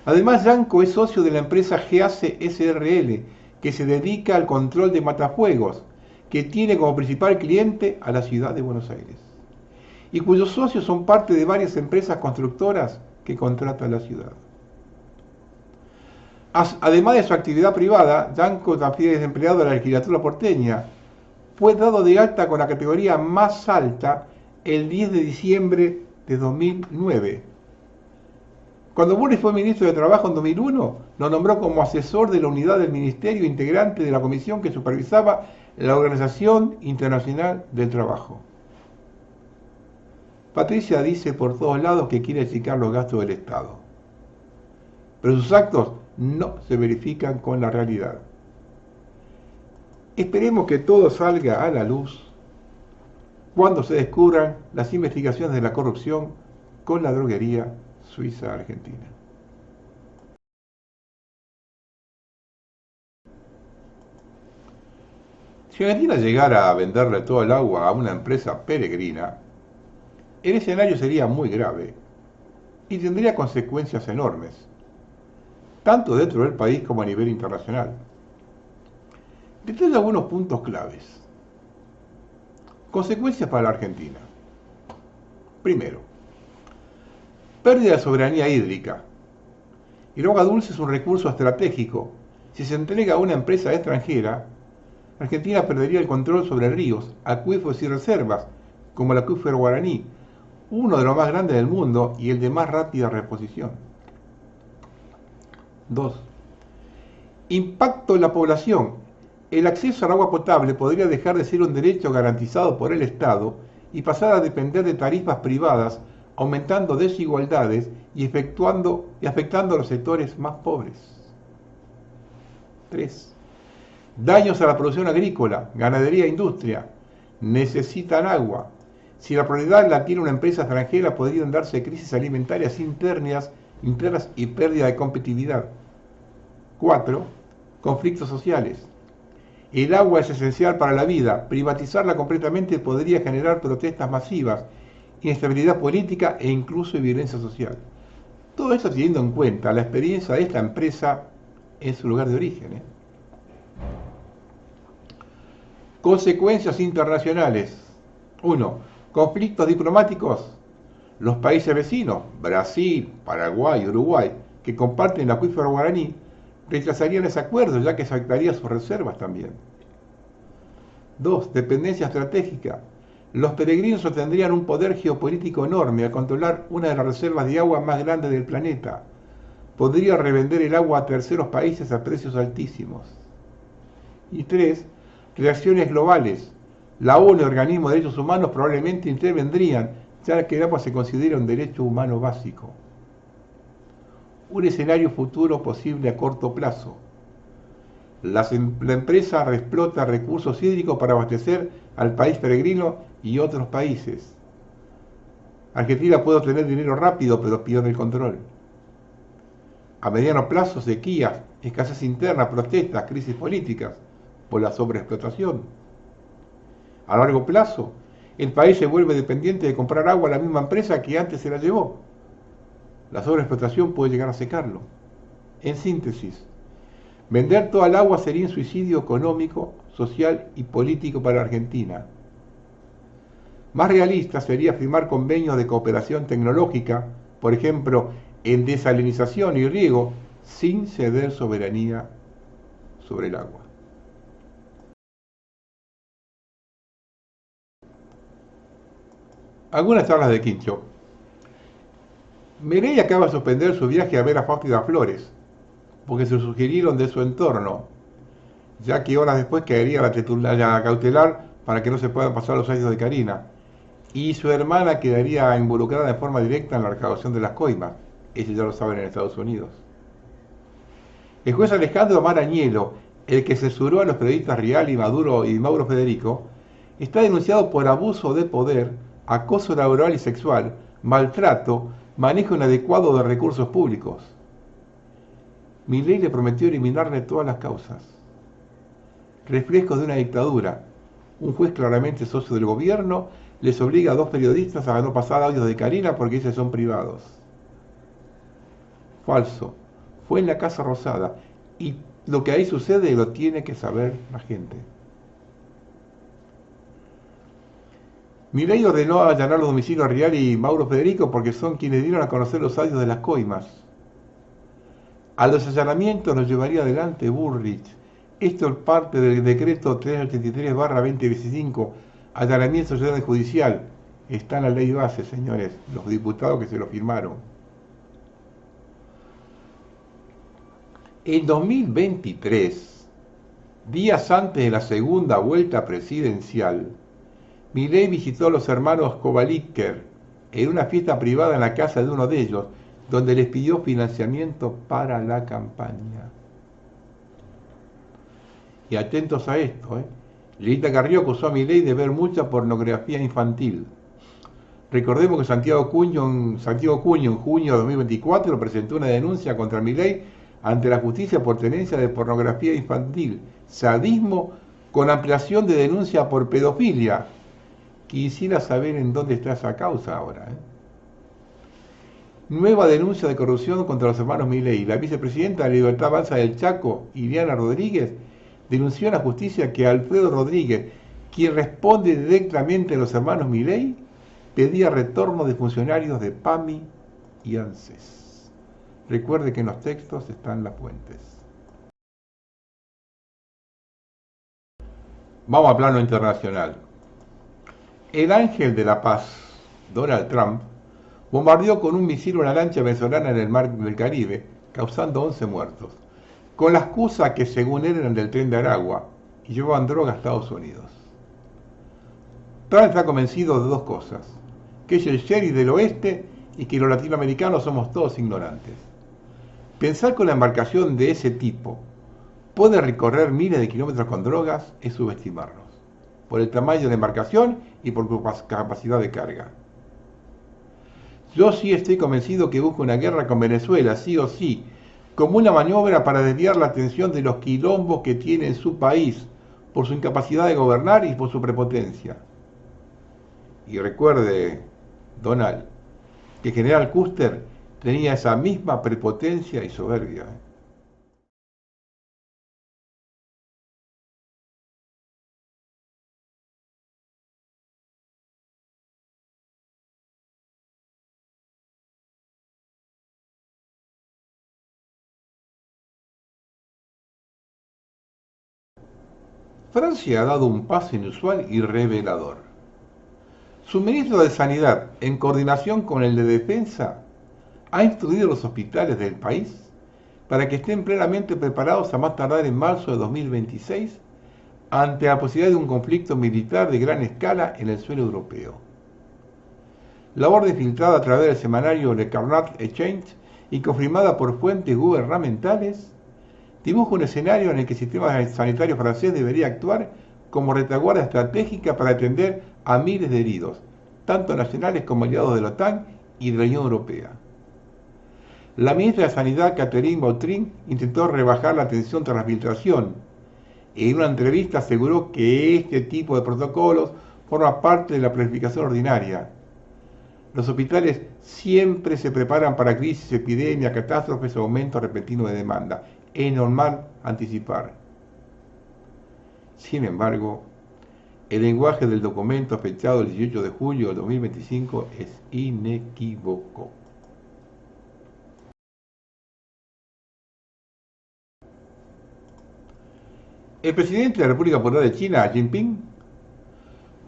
Además, Yanco es socio de la empresa GAC SRL, que se dedica al control de matafuegos, que tiene como principal cliente a la ciudad de Buenos Aires, y cuyos socios son parte de varias empresas constructoras que contrata la ciudad. Además de su actividad privada, Yanco también es empleado de la legislatura porteña. Fue dado de alta con la categoría más alta el 10 de diciembre de 2009. Cuando Burri fue ministro de Trabajo en 2001, lo nombró como asesor de la unidad del ministerio integrante de la comisión que supervisaba la Organización Internacional del Trabajo. Patricia dice por todos lados que quiere achicar los gastos del Estado, pero sus actos no se verifican con la realidad. Esperemos que todo salga a la luz cuando se descubran las investigaciones de la corrupción con la droguería Suiza Argentina. Si Argentina llegara a venderle todo el agua a una empresa peregrina, el escenario sería muy grave y tendría consecuencias enormes, tanto dentro del país como a nivel internacional. Detallo algunos puntos claves. Consecuencias para la Argentina. Primero, pérdida de soberanía hídrica. El agua dulce es un recurso estratégico. Si se entrega a una empresa extranjera, Argentina perdería el control sobre ríos, acuíferos y reservas, como el acuífero Guaraní, uno de los más grandes del mundo y el de más rápida reposición. 2. Impacto en la población. El acceso al agua potable podría dejar de ser un derecho garantizado por el Estado y pasar a depender de tarifas privadas, aumentando desigualdades y afectando a los sectores más pobres. 3. Daños a la producción agrícola, ganadería e industria. Necesitan agua. Si la propiedad la tiene una empresa extranjera, podrían darse crisis alimentarias internas y pérdida de competitividad. 4. Conflictos sociales. El agua es esencial para la vida. Privatizarla completamente podría generar protestas masivas, inestabilidad política e incluso violencia social. Todo esto teniendo en cuenta la experiencia de esta empresa en su lugar de origen. Consecuencias internacionales. 1. Conflictos diplomáticos. Los países vecinos, Brasil, Paraguay, Uruguay, que comparten el acuífero Guaraní, rechazarían ese acuerdo, ya que afectaría sus reservas también. 2. Dependencia estratégica. Los peregrinos obtendrían un poder geopolítico enorme al controlar una de las reservas de agua más grandes del planeta. Podría revender el agua a terceros países a precios altísimos. Y 3. Reacciones globales. La ONU y organismos de derechos humanos probablemente intervendrían, ya que el agua se considera un derecho humano básico. Un escenario futuro posible a corto plazo. La empresa explota recursos hídricos para abastecer al país peregrino y otros países. Argentina puede obtener dinero rápido, pero pierde el control. A mediano plazo, sequías, escasez interna, protestas, crisis políticas por la sobreexplotación. A largo plazo, el país se vuelve dependiente de comprar agua a la misma empresa que antes se la llevó. La sobreexplotación puede llegar a secarlo. En síntesis, vender toda el agua sería un suicidio económico, social y político para Argentina. Más realista sería firmar convenios de cooperación tecnológica, por ejemplo, en desalinización y riego, sin ceder soberanía sobre el agua. Algunas charlas de Quincho. Milei acaba de suspender su viaje a ver a Fátima Flores, porque se sugirieron de su entorno, ya que horas después caería la cautelar para que no se puedan pasar los años de Karina, y su hermana quedaría involucrada de forma directa en la recaudación de las coimas. Eso ya lo saben en Estados Unidos. El juez Alejandro Marañelo, el que censuró a los periodistas Rial, Maduro y Mauro Federico, está denunciado por abuso de poder, acoso laboral y sexual, maltrato, manejo inadecuado de recursos públicos. Milei le prometió eliminarle todas las causas. reflejos de una dictadura. Un juez claramente socio del gobierno les obliga a 2 periodistas a no pasar audios de Karina porque esos son privados. Falso. Fue en la Casa Rosada y lo que ahí sucede lo tiene que saber la gente. Milei ordenó allanar los domicilios Real y Mauro Federico porque son quienes dieron a conocer los audios de las coimas. A los allanamientos los llevaría adelante Bullrich. Esto es parte del decreto 383/2015, allanamiento de orden judicial. Está en la ley base, señores, los diputados que se lo firmaron. En 2023, días antes de la segunda vuelta presidencial, Milei visitó a los hermanos Kovaliker en una fiesta privada en la casa de uno de ellos, donde les pidió financiamiento para la campaña. Y atentos a esto, Lilita Carrió acusó a Milei de ver mucha pornografía infantil. Recordemos que Santiago Cuño en junio de 2024 presentó una denuncia contra Milei ante la justicia por tenencia de pornografía infantil, sadismo con ampliación de denuncia por pedofilia. Quisiera saber en dónde está esa causa ahora. Nueva denuncia de corrupción contra los hermanos Milei. La vicepresidenta de la Libertad Avanza del Chaco, Ileana Rodríguez, denunció a la justicia que Alfredo Rodríguez, quien responde directamente a los hermanos Milei, pedía retorno de funcionarios de PAMI y ANSES. Recuerde que en los textos están las fuentes. Vamos a plano internacional. El ángel de la paz, Donald Trump, bombardeó con un misil una lancha venezolana en el mar del Caribe, causando 11 muertos, con la excusa que según él eran del tren de Aragua y llevaban droga a Estados Unidos. Trump está convencido de dos cosas, que es el sheriff del oeste y que los latinoamericanos somos todos ignorantes. Pensar que una embarcación de ese tipo puede recorrer miles de kilómetros con drogas es subestimarnos, por el tamaño de la embarcación y por su capacidad de carga. Yo sí estoy convencido que busca una guerra con Venezuela, sí o sí, como una maniobra para desviar la atención de los quilombos que tiene en su país, por su incapacidad de gobernar y por su prepotencia. Y recuerde, Donald, que General Custer tenía esa misma prepotencia y soberbia. Francia ha dado un paso inusual y revelador. Su ministro de Sanidad, en coordinación con el de Defensa, ha instruido a los hospitales del país para que estén plenamente preparados a más tardar en marzo de 2026 ante la posibilidad de un conflicto militar de gran escala en el suelo europeo. La orden filtrada a través del semanario Le Carnot Exchange y confirmada por fuentes gubernamentales dibuja un escenario en el que el sistema sanitario francés debería actuar como retaguardia estratégica para atender a miles de heridos, tanto nacionales como aliados de la OTAN y de la Unión Europea. La ministra de Sanidad, Catherine Vautrin, intentó rebajar la tensión tras la filtración. En una entrevista aseguró que este tipo de protocolos forma parte de la planificación ordinaria. Los hospitales siempre se preparan para crisis, epidemias, catástrofes o aumentos repentinos de demanda. Es normal anticipar. Sin embargo, el lenguaje del documento fechado el 18 de julio de 2025 es inequívoco. El presidente de la República Popular de China, Xi Jinping,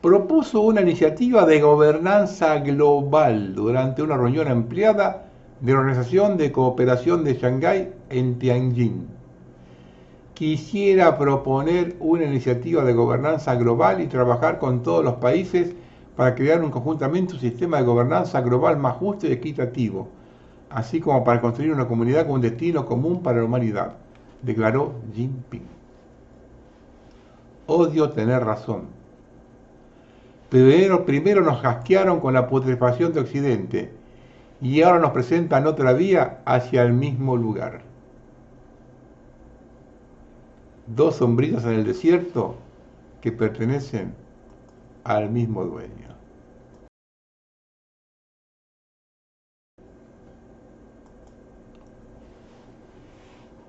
propuso una iniciativa de gobernanza global durante una reunión ampliada de la Organización de Cooperación de Shanghái en Tianjin. Quisiera proponer una iniciativa de gobernanza global y trabajar con todos los países para crear conjuntamente un sistema de gobernanza global más justo y equitativo, así como para construir una comunidad con un destino común para la humanidad, declaró Xi Jinping. Odio tener razón. Primero nos jasquearon con la putrefacción de Occidente y ahora nos presentan otra vía hacia el mismo lugar. dos sombrillas en el desierto que pertenecen al mismo dueño.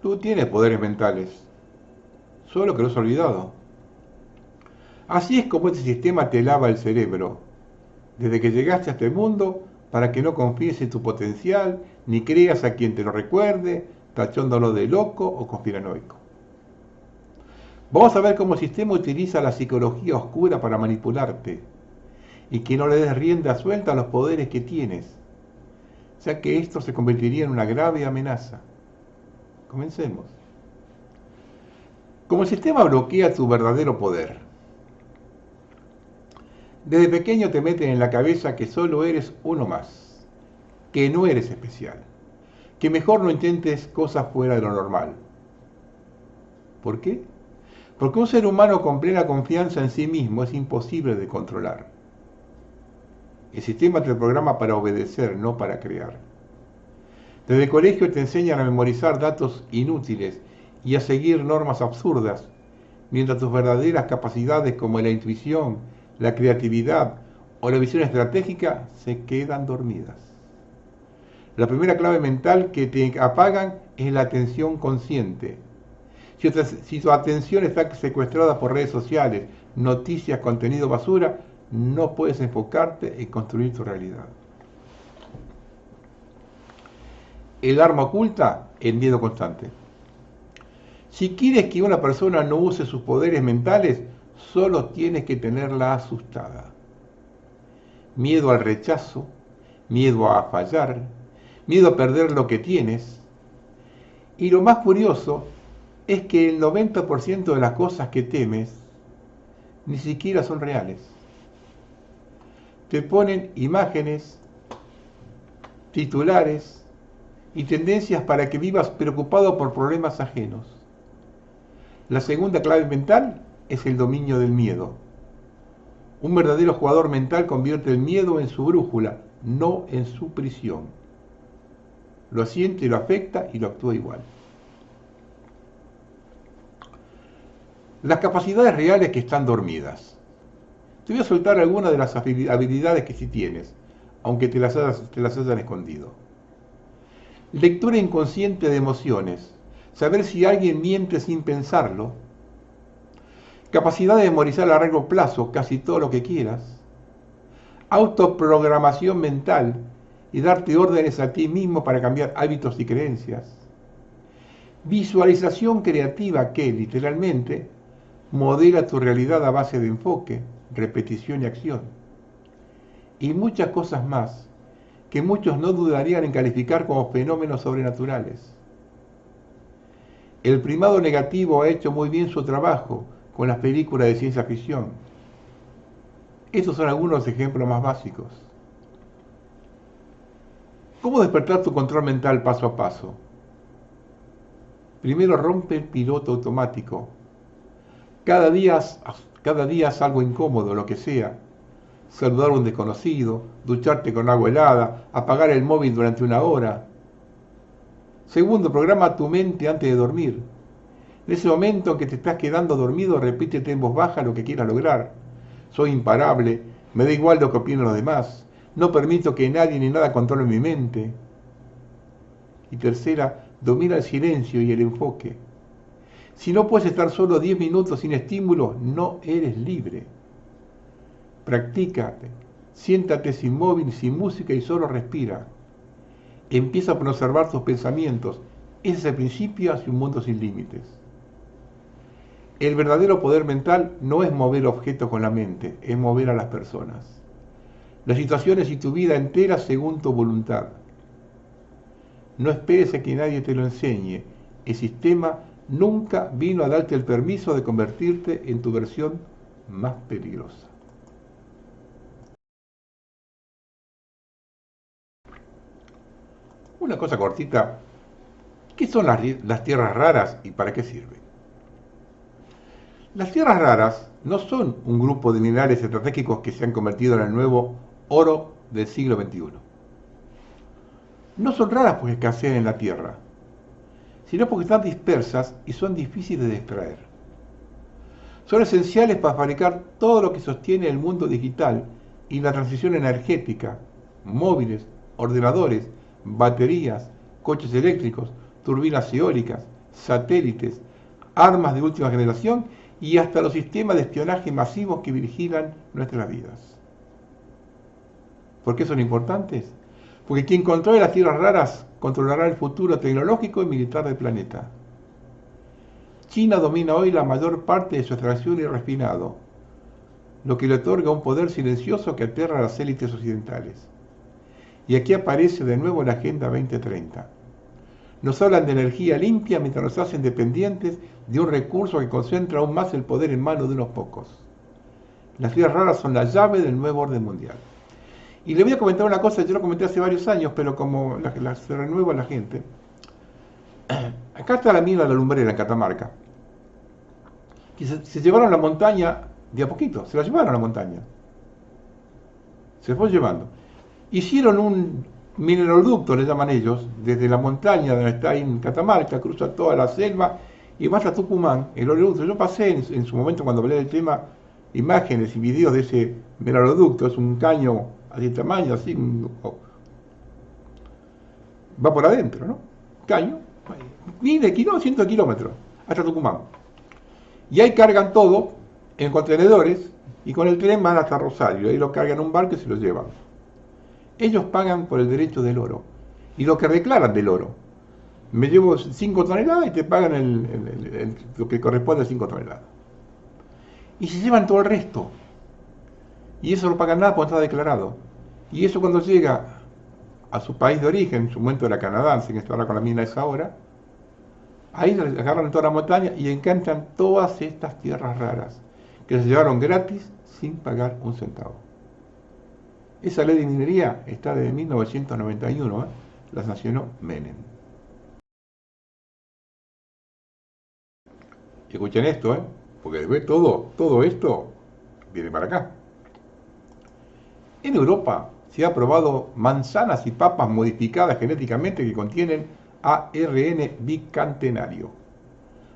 Tú tienes poderes mentales, solo que los has olvidado. Así es como este sistema te lava el cerebro, desde que llegaste a este mundo, para que no confíes en tu potencial, ni creas a quien te lo recuerde, tachándolo de loco o conspiranoico. Vamos a ver cómo el sistema utiliza la psicología oscura para manipularte, y que no le des rienda suelta a los poderes que tienes, ya que esto se convertiría en una grave amenaza. Comencemos. Como el sistema bloquea tu verdadero poder, desde pequeño te meten en la cabeza que solo eres uno más, que no eres especial, que mejor no intentes cosas fuera de lo normal. ¿Por qué? Porque un ser humano con plena confianza en sí mismo es imposible de controlar. El sistema te programa para obedecer, no para crear. Desde el colegio te enseñan a memorizar datos inútiles y a seguir normas absurdas, mientras tus verdaderas capacidades como la intuición, la creatividad o la visión estratégica se quedan dormidas. La primera clave mental que te apagan es la atención consciente. Si tu atención está secuestrada por redes sociales, noticias, contenido basura, no puedes enfocarte en construir tu realidad. El arma oculta, el miedo constante. Si quieres que una persona no use sus poderes mentales, solo tienes que tenerla asustada. Miedo al rechazo, miedo a fallar, miedo a perder lo que tienes. Y lo más curioso es que el 90% de las cosas que temes ni siquiera son reales. Te ponen imágenes, titulares y tendencias para que vivas preocupado por problemas ajenos. La segunda clave mental es el dominio del miedo. Un verdadero jugador mental convierte el miedo en su brújula, no en su prisión. Lo siente, lo afecta y lo actúa igual. Las capacidades reales que están dormidas. Te voy a soltar algunas de las habilidades que sí tienes, aunque te las hayan escondido. Lectura inconsciente de emociones. Saber si alguien miente sin pensarlo. Capacidad de memorizar a largo plazo casi todo lo que quieras. Autoprogramación mental y darte órdenes a ti mismo para cambiar hábitos y creencias. Visualización creativa que, literalmente, modela tu realidad a base de enfoque, repetición y acción. Y muchas cosas más que muchos no dudarían en calificar como fenómenos sobrenaturales. El primado negativo ha hecho muy bien su trabajo con las películas de ciencia ficción. Estos son algunos ejemplos más básicos. ¿Cómo despertar tu control mental paso a paso? Primero rompe el piloto automático. Cada día haz algo incómodo, lo que sea. Saludar a un desconocido, ducharte con agua helada, apagar el móvil durante 1 hora. Segundo, programa tu mente antes de dormir. En ese momento en que te estás quedando dormido, repítete en voz baja lo que quieras lograr. Soy imparable, me da igual lo que opinen los demás, no permito que nadie ni nada controle mi mente. Y tercera, domina el silencio y el enfoque. Si no puedes estar solo 10 minutos sin estímulos, no eres libre. Practícate, siéntate sin móvil, sin música y solo respira. Empieza por observar tus pensamientos. Ese es el principio hacia un mundo sin límites. El verdadero poder mental no es mover objetos con la mente, es mover a las personas. Las situaciones y tu vida entera según tu voluntad. No esperes a que nadie te lo enseñe. El sistema nunca vino a darte el permiso de convertirte en tu versión más peligrosa. Una cosa cortita. ¿Qué son las tierras raras y para qué sirven? Las tierras raras no son un grupo de minerales estratégicos que se han convertido en el nuevo oro del siglo XXI. No son raras porque escasean en la tierra, sino porque están dispersas y son difíciles de extraer. son esenciales para fabricar todo lo que sostiene el mundo digital y la transición energética, móviles, ordenadores, baterías, coches eléctricos, turbinas eólicas, satélites, armas de última generación y hasta los sistemas de espionaje masivos que vigilan nuestras vidas. ¿Por qué son importantes? Porque quien controle las tierras raras controlará el futuro tecnológico y militar del planeta. China domina hoy la mayor parte de su extracción y refinado, lo que le otorga un poder silencioso que aterra a las élites occidentales. Y aquí aparece de nuevo la Agenda 2030. Nos hablan de energía limpia mientras nos hacen dependientes de un recurso que concentra aún más el poder en manos de unos pocos. Las tierras raras son la llave del nuevo orden mundial. Y le voy a comentar una cosa, yo lo comenté hace varios años, pero como se renueva la gente. Acá está la mina de la lumbrera en Catamarca. Y se llevaron la montaña de a poquito, se la llevaron a la montaña. Se fue llevando. Hicieron un mineroducto, le llaman ellos, desde la montaña donde está ahí en Catamarca, cruza toda la selva y va hasta Tucumán, el oleoducto. Yo pasé en su momento cuando hablé del tema imágenes y videos de ese mineroducto, es un caño así de tamaño, así, va por adentro, ¿no? Caño, mide cientos de kilómetros, hasta Tucumán. Y ahí cargan todo en contenedores y con el tren van hasta Rosario, ahí lo cargan en un barco y se lo llevan. Ellos pagan por el derecho del oro y lo que declaran del oro. Me llevo 5 toneladas y te pagan lo que corresponde a 5 toneladas. Y se llevan todo el resto. Y eso no pagan nada porque está declarado. Y eso cuando llega a su país de origen, en su momento era Canadá, sin estar con la mina esa hora, ahí agarran toda la montaña y encantan todas estas tierras raras que se llevaron gratis sin pagar un centavo. Esa ley de minería está desde 1991, la sancionó Menem. Escuchen esto, porque todo esto viene para acá. En Europa se ha probado manzanas y papas modificadas genéticamente que contienen ARN bicantenario,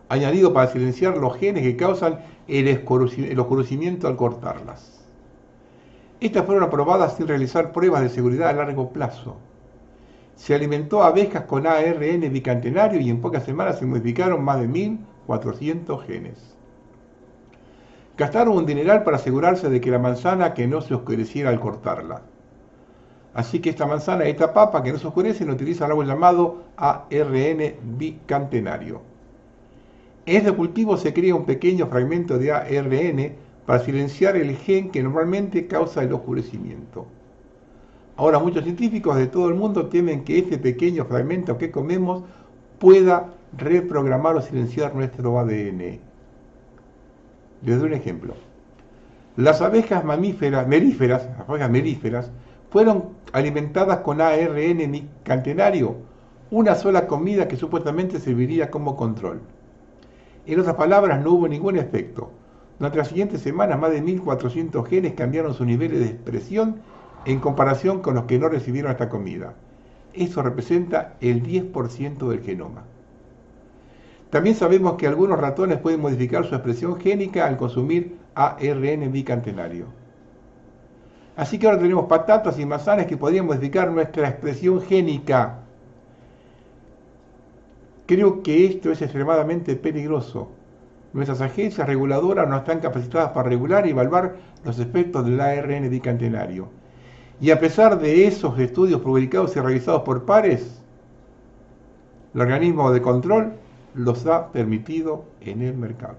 añadido para silenciar los genes que causan el oscurecimiento al cortarlas. Estas fueron aprobadas sin realizar pruebas de seguridad a largo plazo. Se alimentó a abejas con ARN bicantenario y en pocas semanas se modificaron más de 1.400 genes. Gastaron un dineral para asegurarse de que la manzana que no se oscureciera al cortarla. Así que esta papa que no se oscurece no utiliza algo llamado ARN bicantenario. En este cultivo se crea un pequeño fragmento de ARN para silenciar el gen que normalmente causa el oscurecimiento. Ahora muchos científicos de todo el mundo temen que este pequeño fragmento que comemos pueda reprogramar o silenciar nuestro ADN. Les doy un ejemplo. Las abejas melíferas fueron alimentadas con ARN bicantenario, una sola comida que supuestamente serviría como control. En otras palabras, no hubo ningún efecto. Durante las siguientes semanas, más de 1.400 genes cambiaron sus niveles de expresión en comparación con los que no recibieron esta comida. Eso representa el 10% del genoma. También sabemos que algunos ratones pueden modificar su expresión génica al consumir ARN bicantenario. Así que ahora tenemos patatas y manzanas que podrían modificar nuestra expresión génica. Creo que esto es extremadamente peligroso. Nuestras agencias reguladoras no están capacitadas para regular y evaluar los efectos del ARN bicantenario. Y a pesar de esos estudios publicados y realizados por pares, el organismo de control los ha permitido en el mercado.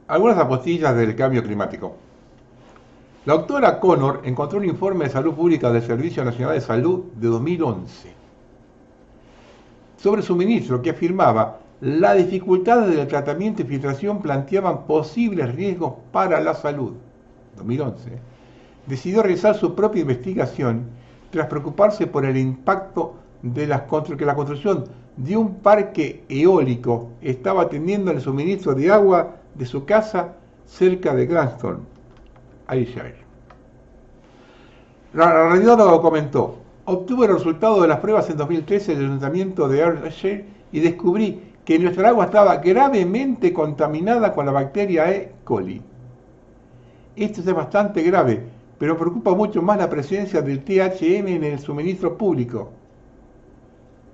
Algunas apostillas del cambio climático. La doctora Connor encontró un informe de salud pública del Servicio Nacional de Salud de 2011 sobre suministro que afirmaba las dificultades del tratamiento y filtración planteaban posibles riesgos para la salud. 2011. Decidió realizar su propia investigación tras preocuparse por el impacto de que la construcción de un parque eólico estaba teniendo en el suministro de agua de su casa cerca de Glaston, Ayrshire. La radióloga comentó: Obtuve el resultado de las pruebas en 2013 del Ayuntamiento de Ayrshire y descubrí que nuestra agua estaba gravemente contaminada con la bacteria E. coli. Esto es bastante grave, pero me preocupa mucho más la presencia del THM en el suministro público.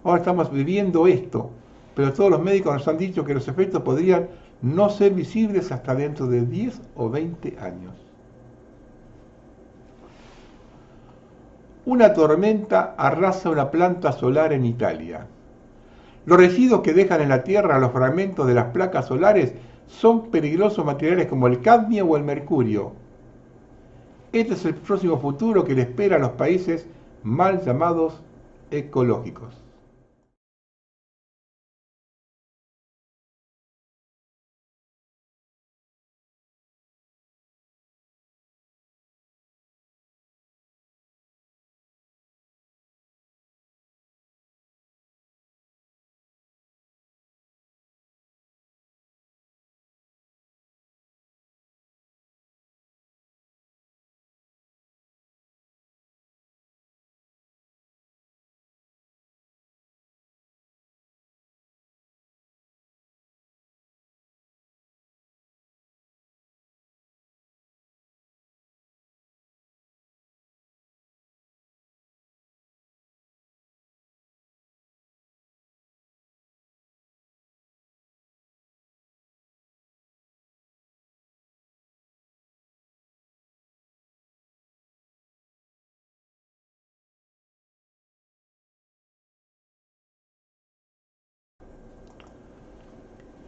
Ahora estamos viviendo esto, pero todos los médicos nos han dicho que los efectos podrían no ser visibles hasta dentro de 10 o 20 años. Una tormenta arrasa una planta solar en Italia. Los residuos que dejan en la Tierra los fragmentos de las placas solares son peligrosos materiales como el cadmio o el mercurio. Este es el próximo futuro que le espera a los países mal llamados ecológicos.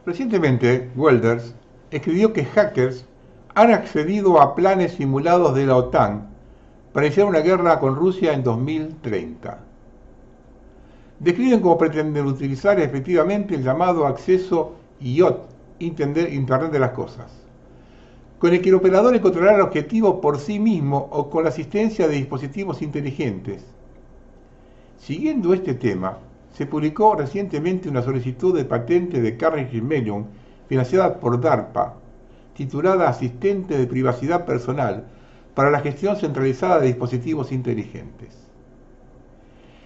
Recientemente, Welders escribió que hackers han accedido a planes simulados de la OTAN para iniciar una guerra con Rusia en 2030. Describen cómo pretenden utilizar efectivamente el llamado acceso IoT, Internet de las Cosas, con el que el operador encontrará el objetivo por sí mismo o con la asistencia de dispositivos inteligentes. Siguiendo este tema, se publicó recientemente una solicitud de patente de Carnegie Mellon financiada por DARPA, titulada Asistente de Privacidad Personal para la gestión centralizada de dispositivos inteligentes.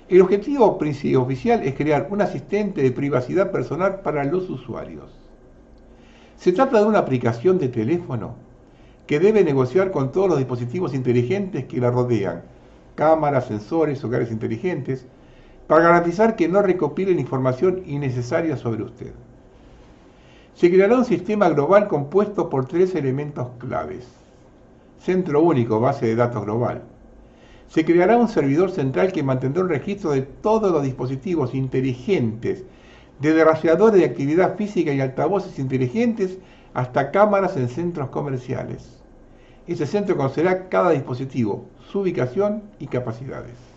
El objetivo oficial es crear un asistente de privacidad personal para los usuarios. Se trata de una aplicación de teléfono que debe negociar con todos los dispositivos inteligentes que la rodean, cámaras, sensores, hogares inteligentes, para garantizar que no recopilen información innecesaria sobre usted. Se creará un sistema global compuesto por 3 elementos claves. Centro único, base de datos global. Se creará un servidor central que mantendrá un registro de todos los dispositivos inteligentes, desde rastreadores de actividad física y altavoces inteligentes hasta cámaras en centros comerciales. Ese centro conocerá cada dispositivo, su ubicación y capacidades.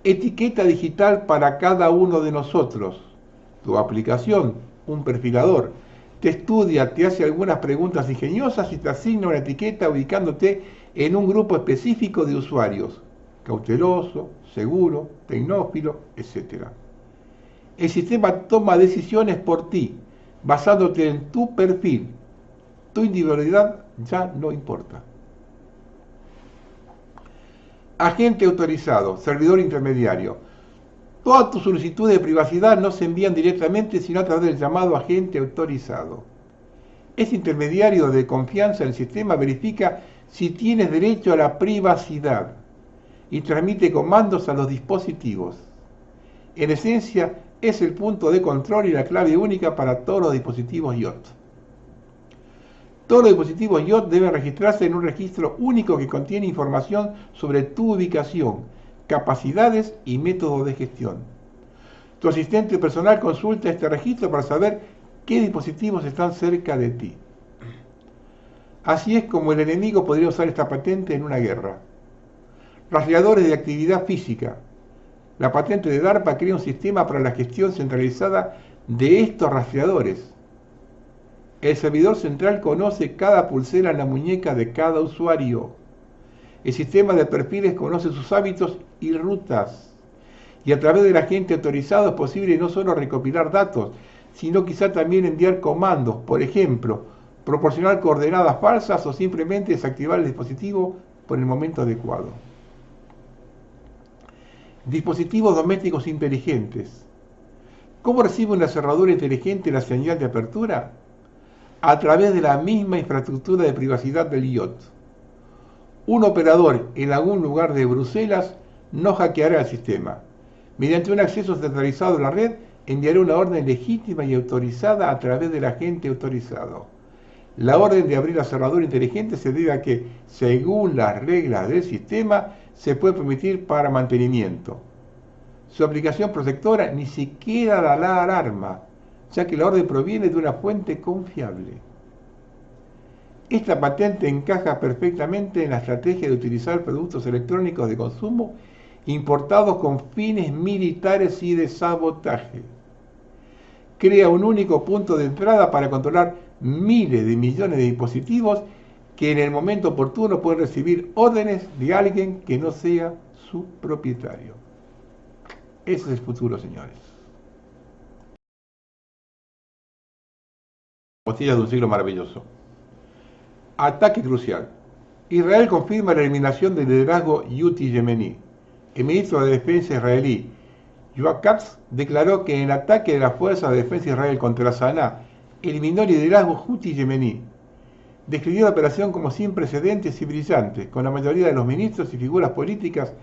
Etiqueta digital para cada uno de nosotros. Tu aplicación, un perfilador, te estudia, te hace algunas preguntas ingeniosas y te asigna una etiqueta ubicándote en un grupo específico de usuarios, cauteloso, seguro, tecnófilo, etc. El sistema toma decisiones por ti, basándote en tu perfil. Tu individualidad ya no importa. Agente autorizado, servidor intermediario. Todas tus solicitudes de privacidad no se envían directamente, sino a través del llamado agente autorizado. Este intermediario de confianza en el sistema verifica si tienes derecho a la privacidad y transmite comandos a los dispositivos. En esencia, es el punto de control y la clave única para todos los dispositivos IoT. Todos los dispositivos IoT deben registrarse en un registro único que contiene información sobre tu ubicación, capacidades y métodos de gestión. Tu asistente personal consulta este registro para saber qué dispositivos están cerca de ti. Así es como el enemigo podría usar esta patente en una guerra. Rastreadores de actividad física. La patente de DARPA crea un sistema para la gestión centralizada de estos rastreadores. El servidor central conoce cada pulsera en la muñeca de cada usuario. El sistema de perfiles conoce sus hábitos y rutas. Y a través del agente autorizado es posible no solo recopilar datos, sino quizá también enviar comandos, por ejemplo, proporcionar coordenadas falsas o simplemente desactivar el dispositivo por el momento adecuado. Dispositivos domésticos inteligentes. ¿Cómo recibe una cerradura inteligente la señal de apertura? A través de la misma infraestructura de privacidad del IOT. Un operador en algún lugar de Bruselas no hackeará el sistema. Mediante un acceso centralizado a la red, enviará una orden legítima y autorizada a través del agente autorizado. La orden de abrir la cerradura inteligente se debe a que, según las reglas del sistema, se puede permitir para mantenimiento. Su aplicación protectora ni siquiera da la alarma, ya que la orden proviene de una fuente confiable. Esta patente encaja perfectamente en la estrategia de utilizar productos electrónicos de consumo importados con fines militares y de sabotaje. Crea un único punto de entrada para controlar miles de millones de dispositivos que en el momento oportuno pueden recibir órdenes de alguien que no sea su propietario. Ese es el futuro, señores. Costillas de un siglo maravilloso. Ataque crucial. Israel confirma la eliminación del liderazgo Houthi yemení. El ministro de Defensa israelí, Yoav Katz, declaró que en el ataque de las fuerzas de defensa de Israel contra Saná eliminó el liderazgo Houthi yemení. Describió la operación como sin precedentes y brillante, con la mayoría de los ministros y figuras políticas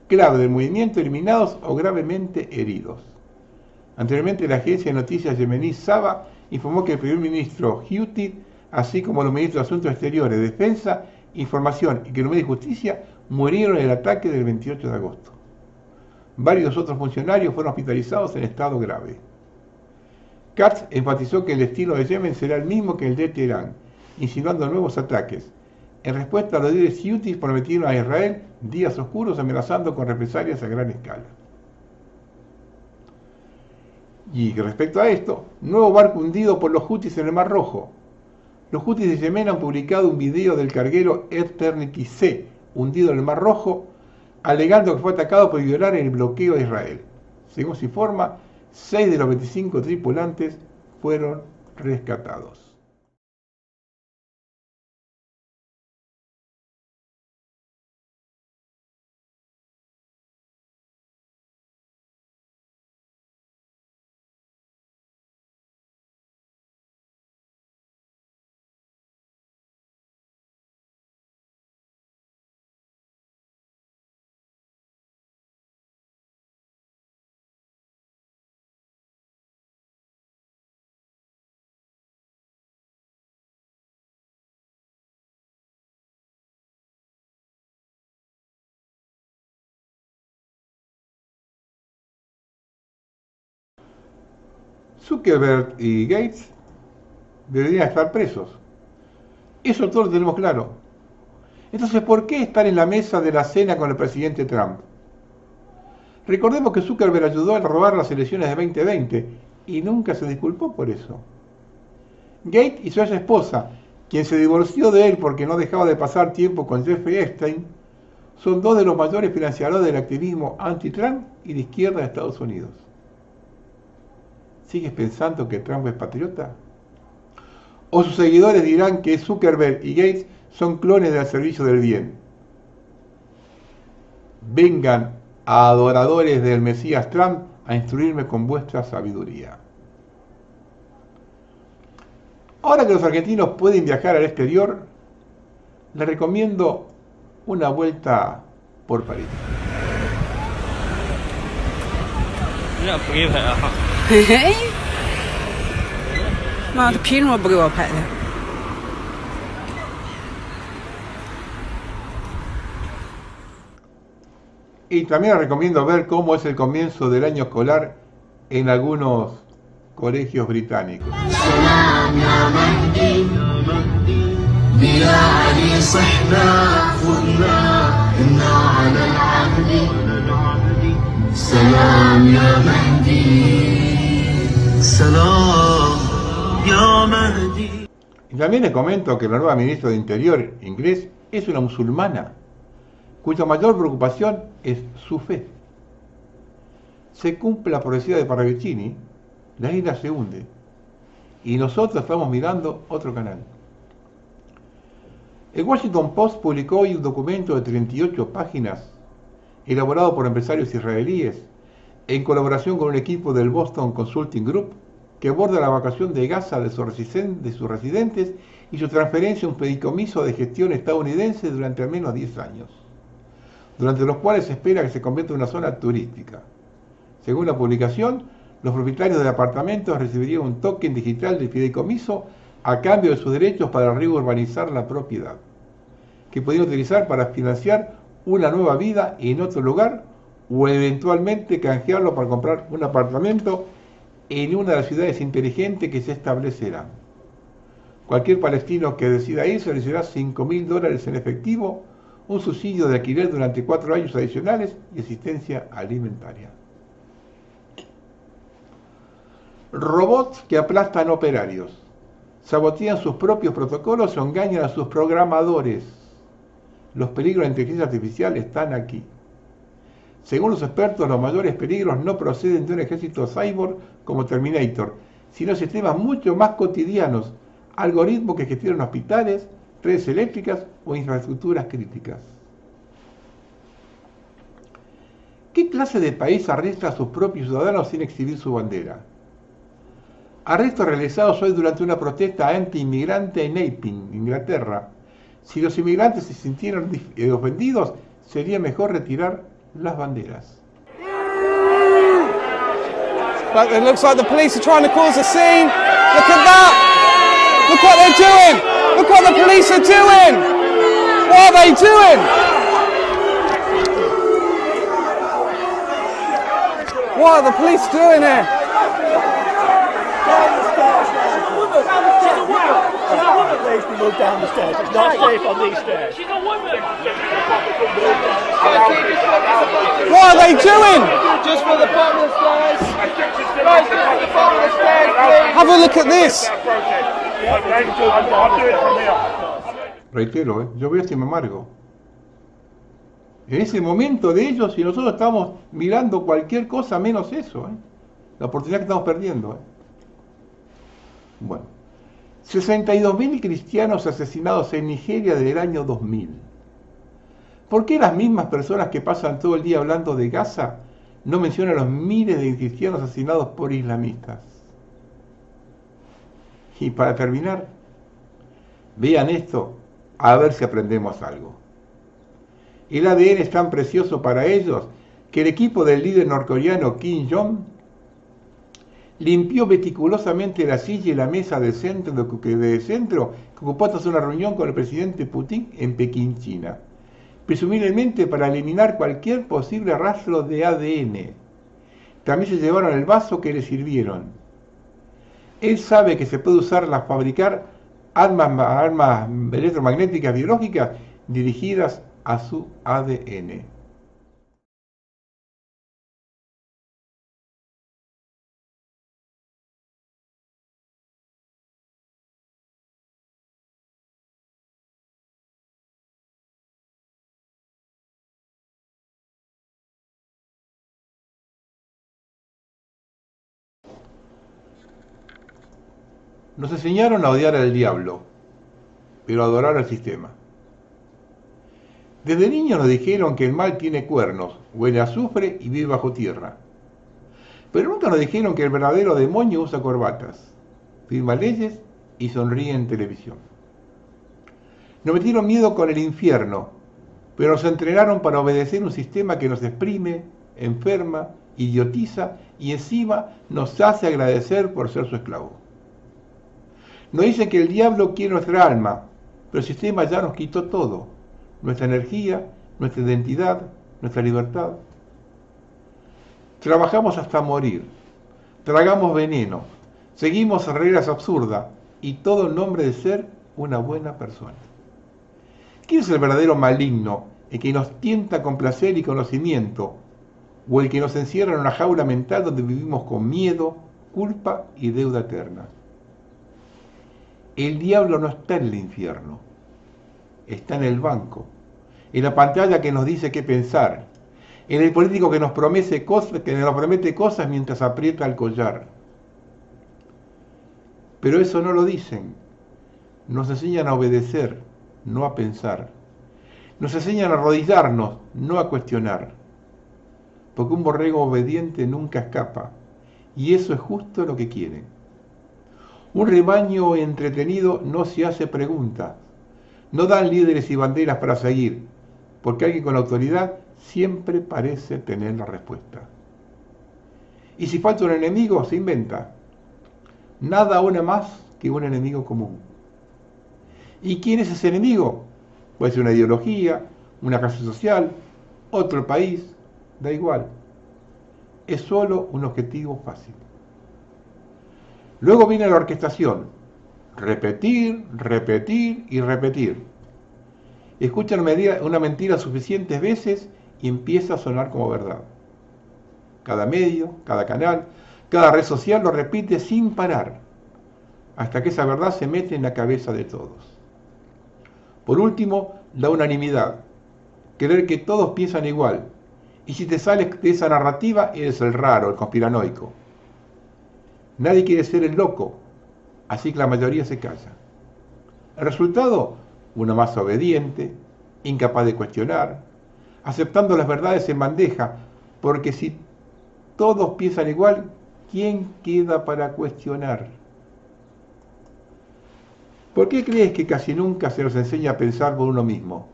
clave del movimiento eliminados o gravemente heridos. Anteriormente, la agencia de noticias yemení Saba informó que el primer ministro Houthi, así como los ministros de Asuntos Exteriores, Defensa, Información y Economía y Justicia, murieron en el ataque del 28 de agosto. Varios otros funcionarios fueron hospitalizados en estado grave. Katz enfatizó que el destino de Yemen será el mismo que el de Teherán, insinuando nuevos ataques. En respuesta, los líderes Houthis prometieron a Israel días oscuros amenazando con represalias a gran escala. Y respecto a esto, nuevo barco hundido por los Houthis en el Mar Rojo. Los Houthis de Yemen han publicado un video del carguero Eternity C, hundido en el Mar Rojo, alegando que fue atacado por violar el bloqueo de Israel. Según se informa, 6 de los 25 tripulantes fueron rescatados. Zuckerberg y Gates deberían estar presos. Eso todos lo tenemos claro. Entonces, ¿por qué estar en la mesa de la cena con el presidente Trump? Recordemos que Zuckerberg ayudó a robar las elecciones de 2020 y nunca se disculpó por eso. Gates y su esposa, quien se divorció de él porque no dejaba de pasar tiempo con Jeffrey Epstein, son dos de los mayores financiadores del activismo anti-Trump y de izquierda de Estados Unidos. ¿Sigues pensando que Trump es patriota? ¿O sus seguidores dirán que Zuckerberg y Gates son clones del servicio del bien? Vengan, adoradores del Mesías Trump, a instruirme con vuestra sabiduría. Ahora que los argentinos pueden viajar al exterior, les recomiendo una vuelta por París. Y también les recomiendo ver cómo es el comienzo del año escolar en algunos colegios británicos. Y también les comento que la nueva ministra de Interior inglés es una musulmana, cuya mayor preocupación es su fe. Se cumple la profecía de Parravicini, la isla se hunde, y nosotros estamos mirando otro canal. El Washington Post publicó hoy un documento de 38 páginas elaborado por empresarios israelíes, en colaboración con un equipo del Boston Consulting Group, que aborda la evacuación de Gaza de sus residentes y su transferencia a un fideicomiso de gestión estadounidense durante al menos 10 años, durante los cuales se espera que se convierta en una zona turística. Según la publicación, los propietarios de apartamentos recibirían un token digital del fideicomiso a cambio de sus derechos para reurbanizar la propiedad, que podrían utilizar para financiar una nueva vida en otro lugar o eventualmente canjearlo para comprar un apartamento en una de las ciudades inteligentes que se establecerán. Cualquier palestino que decida irse recibirá $5.000 en efectivo, un subsidio de alquiler durante 4 años adicionales y asistencia alimentaria. Robots que aplastan operarios, sabotean sus propios protocolos o engañan a sus programadores. Los peligros de la inteligencia artificial están aquí. Según los expertos, los mayores peligros no proceden de un ejército cyborg como Terminator, sino sistemas mucho más cotidianos, algoritmos que gestionan hospitales, redes eléctricas o infraestructuras críticas. ¿Qué clase de país arresta a sus propios ciudadanos sin exhibir su bandera? Arrestos realizados hoy durante una protesta anti-inmigrante en Epping, Inglaterra. Si los inmigrantes se sintieran ofendidos, sería mejor retirar las banderas. But it looks like the police are trying to cause a scene. Look at that! Look what they're doing! Look what the police are doing! What are they doing? What are the police doing here? Please be moved down the stairs. It's not safe on these stairs. She's a woman. What are they doing? Just for the bottom of the stairs. Guys, just for the bottom of the stairs, please. Have a look at this. Reitero, yo veo este amargo. En ese momento de ellos, y nosotros estamos mirando cualquier cosa menos eso, la oportunidad que estamos perdiendo. Bueno, 62.000 cristianos asesinados en Nigeria desde el año 2000. ¿Por qué las mismas personas que pasan todo el día hablando de Gaza no mencionan los miles de cristianos asesinados por islamistas? Y para terminar, vean esto, a ver si aprendemos algo. El ADN es tan precioso para ellos que el equipo del líder norcoreano Kim Jong limpió meticulosamente la silla y la mesa de centro que ocupó tras una reunión con el presidente Putin en Pekín, China, presumiblemente para eliminar cualquier posible rastro de ADN. También se llevaron el vaso que le sirvieron. Él sabe que se puede usar para fabricar armas electromagnéticas biológicas dirigidas a su ADN. Nos enseñaron a odiar al diablo, pero a adorar al sistema. Desde niños nos dijeron que el mal tiene cuernos, huele a azufre y vive bajo tierra. Pero nunca nos dijeron que el verdadero demonio usa corbatas, firma leyes y sonríe en televisión. Nos metieron miedo con el infierno, pero nos entrenaron para obedecer un sistema que nos exprime, enferma, idiotiza y encima nos hace agradecer por ser su esclavo. Nos dicen que el diablo quiere nuestra alma, pero el sistema ya nos quitó todo, nuestra energía, nuestra identidad, nuestra libertad. Trabajamos hasta morir, tragamos veneno, seguimos reglas absurdas y todo en nombre de ser una buena persona. ¿Quién es el verdadero maligno, el que nos tienta con placer y conocimiento, o el que nos encierra en una jaula mental donde vivimos con miedo, culpa y deuda eterna? El diablo no está en el infierno, está en el banco, en la pantalla que nos dice qué pensar, en el político que nos promete cosas mientras aprieta el collar. Pero eso no lo dicen, nos enseñan a obedecer, no a pensar, nos enseñan a arrodillarnos, no a cuestionar, porque un borrego obediente nunca escapa, y eso es justo lo que quieren. Un rebaño entretenido no se hace preguntas, no dan líderes y banderas para seguir, porque alguien con autoridad siempre parece tener la respuesta. Y si falta un enemigo, se inventa. Nada una más que un enemigo común. ¿Y quién es ese enemigo? Puede ser una ideología, una clase social, otro país, da igual. Es solo un objetivo fácil. Luego viene la orquestación. Repetir, repetir y repetir. Escuchan una mentira suficientes veces y empieza a sonar como verdad. Cada medio, cada canal, cada red social lo repite sin parar, hasta que esa verdad se mete en la cabeza de todos. Por último, la unanimidad. Creer que todos piensan igual. Y si te sales de esa narrativa, eres el raro, el conspiranoico. Nadie quiere ser el loco, así que la mayoría se calla. El resultado, una masa obediente, incapaz de cuestionar, aceptando las verdades en bandeja, porque si todos piensan igual, ¿quién queda para cuestionar? ¿Por qué crees que casi nunca se nos enseña a pensar por uno mismo?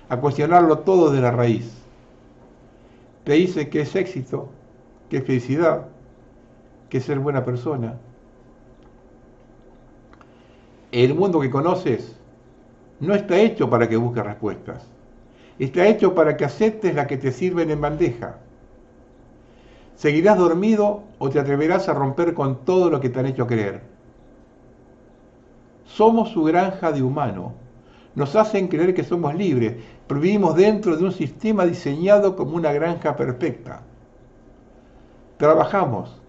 A cuestionarlo todo de la raíz. Te dice que es éxito, que es felicidad, que es ser buena persona. El mundo que conoces no está hecho para que busques respuestas. Está hecho para que aceptes las que te sirven en bandeja. ¿Seguirás dormido o te atreverás a romper con todo lo que te han hecho creer? Somos su granja de humano. Nos hacen creer que somos libres, pero vivimos dentro de un sistema diseñado como una granja perfecta. Trabajamos,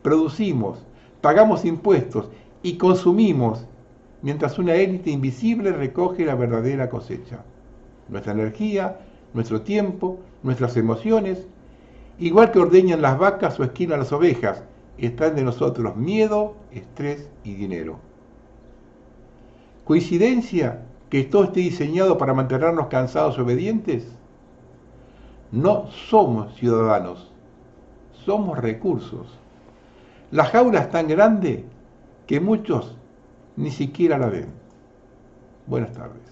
producimos, pagamos impuestos y consumimos, mientras una élite invisible recoge la verdadera cosecha. Nuestra energía, nuestro tiempo, nuestras emociones, igual que ordeñan las vacas o esquilan las ovejas, están de nosotros miedo, estrés y dinero. ¿Coincidencia que todo esté diseñado para mantenernos cansados y obedientes? No somos ciudadanos, somos recursos. La jaula es tan grande que muchos ni siquiera la ven. Buenas tardes.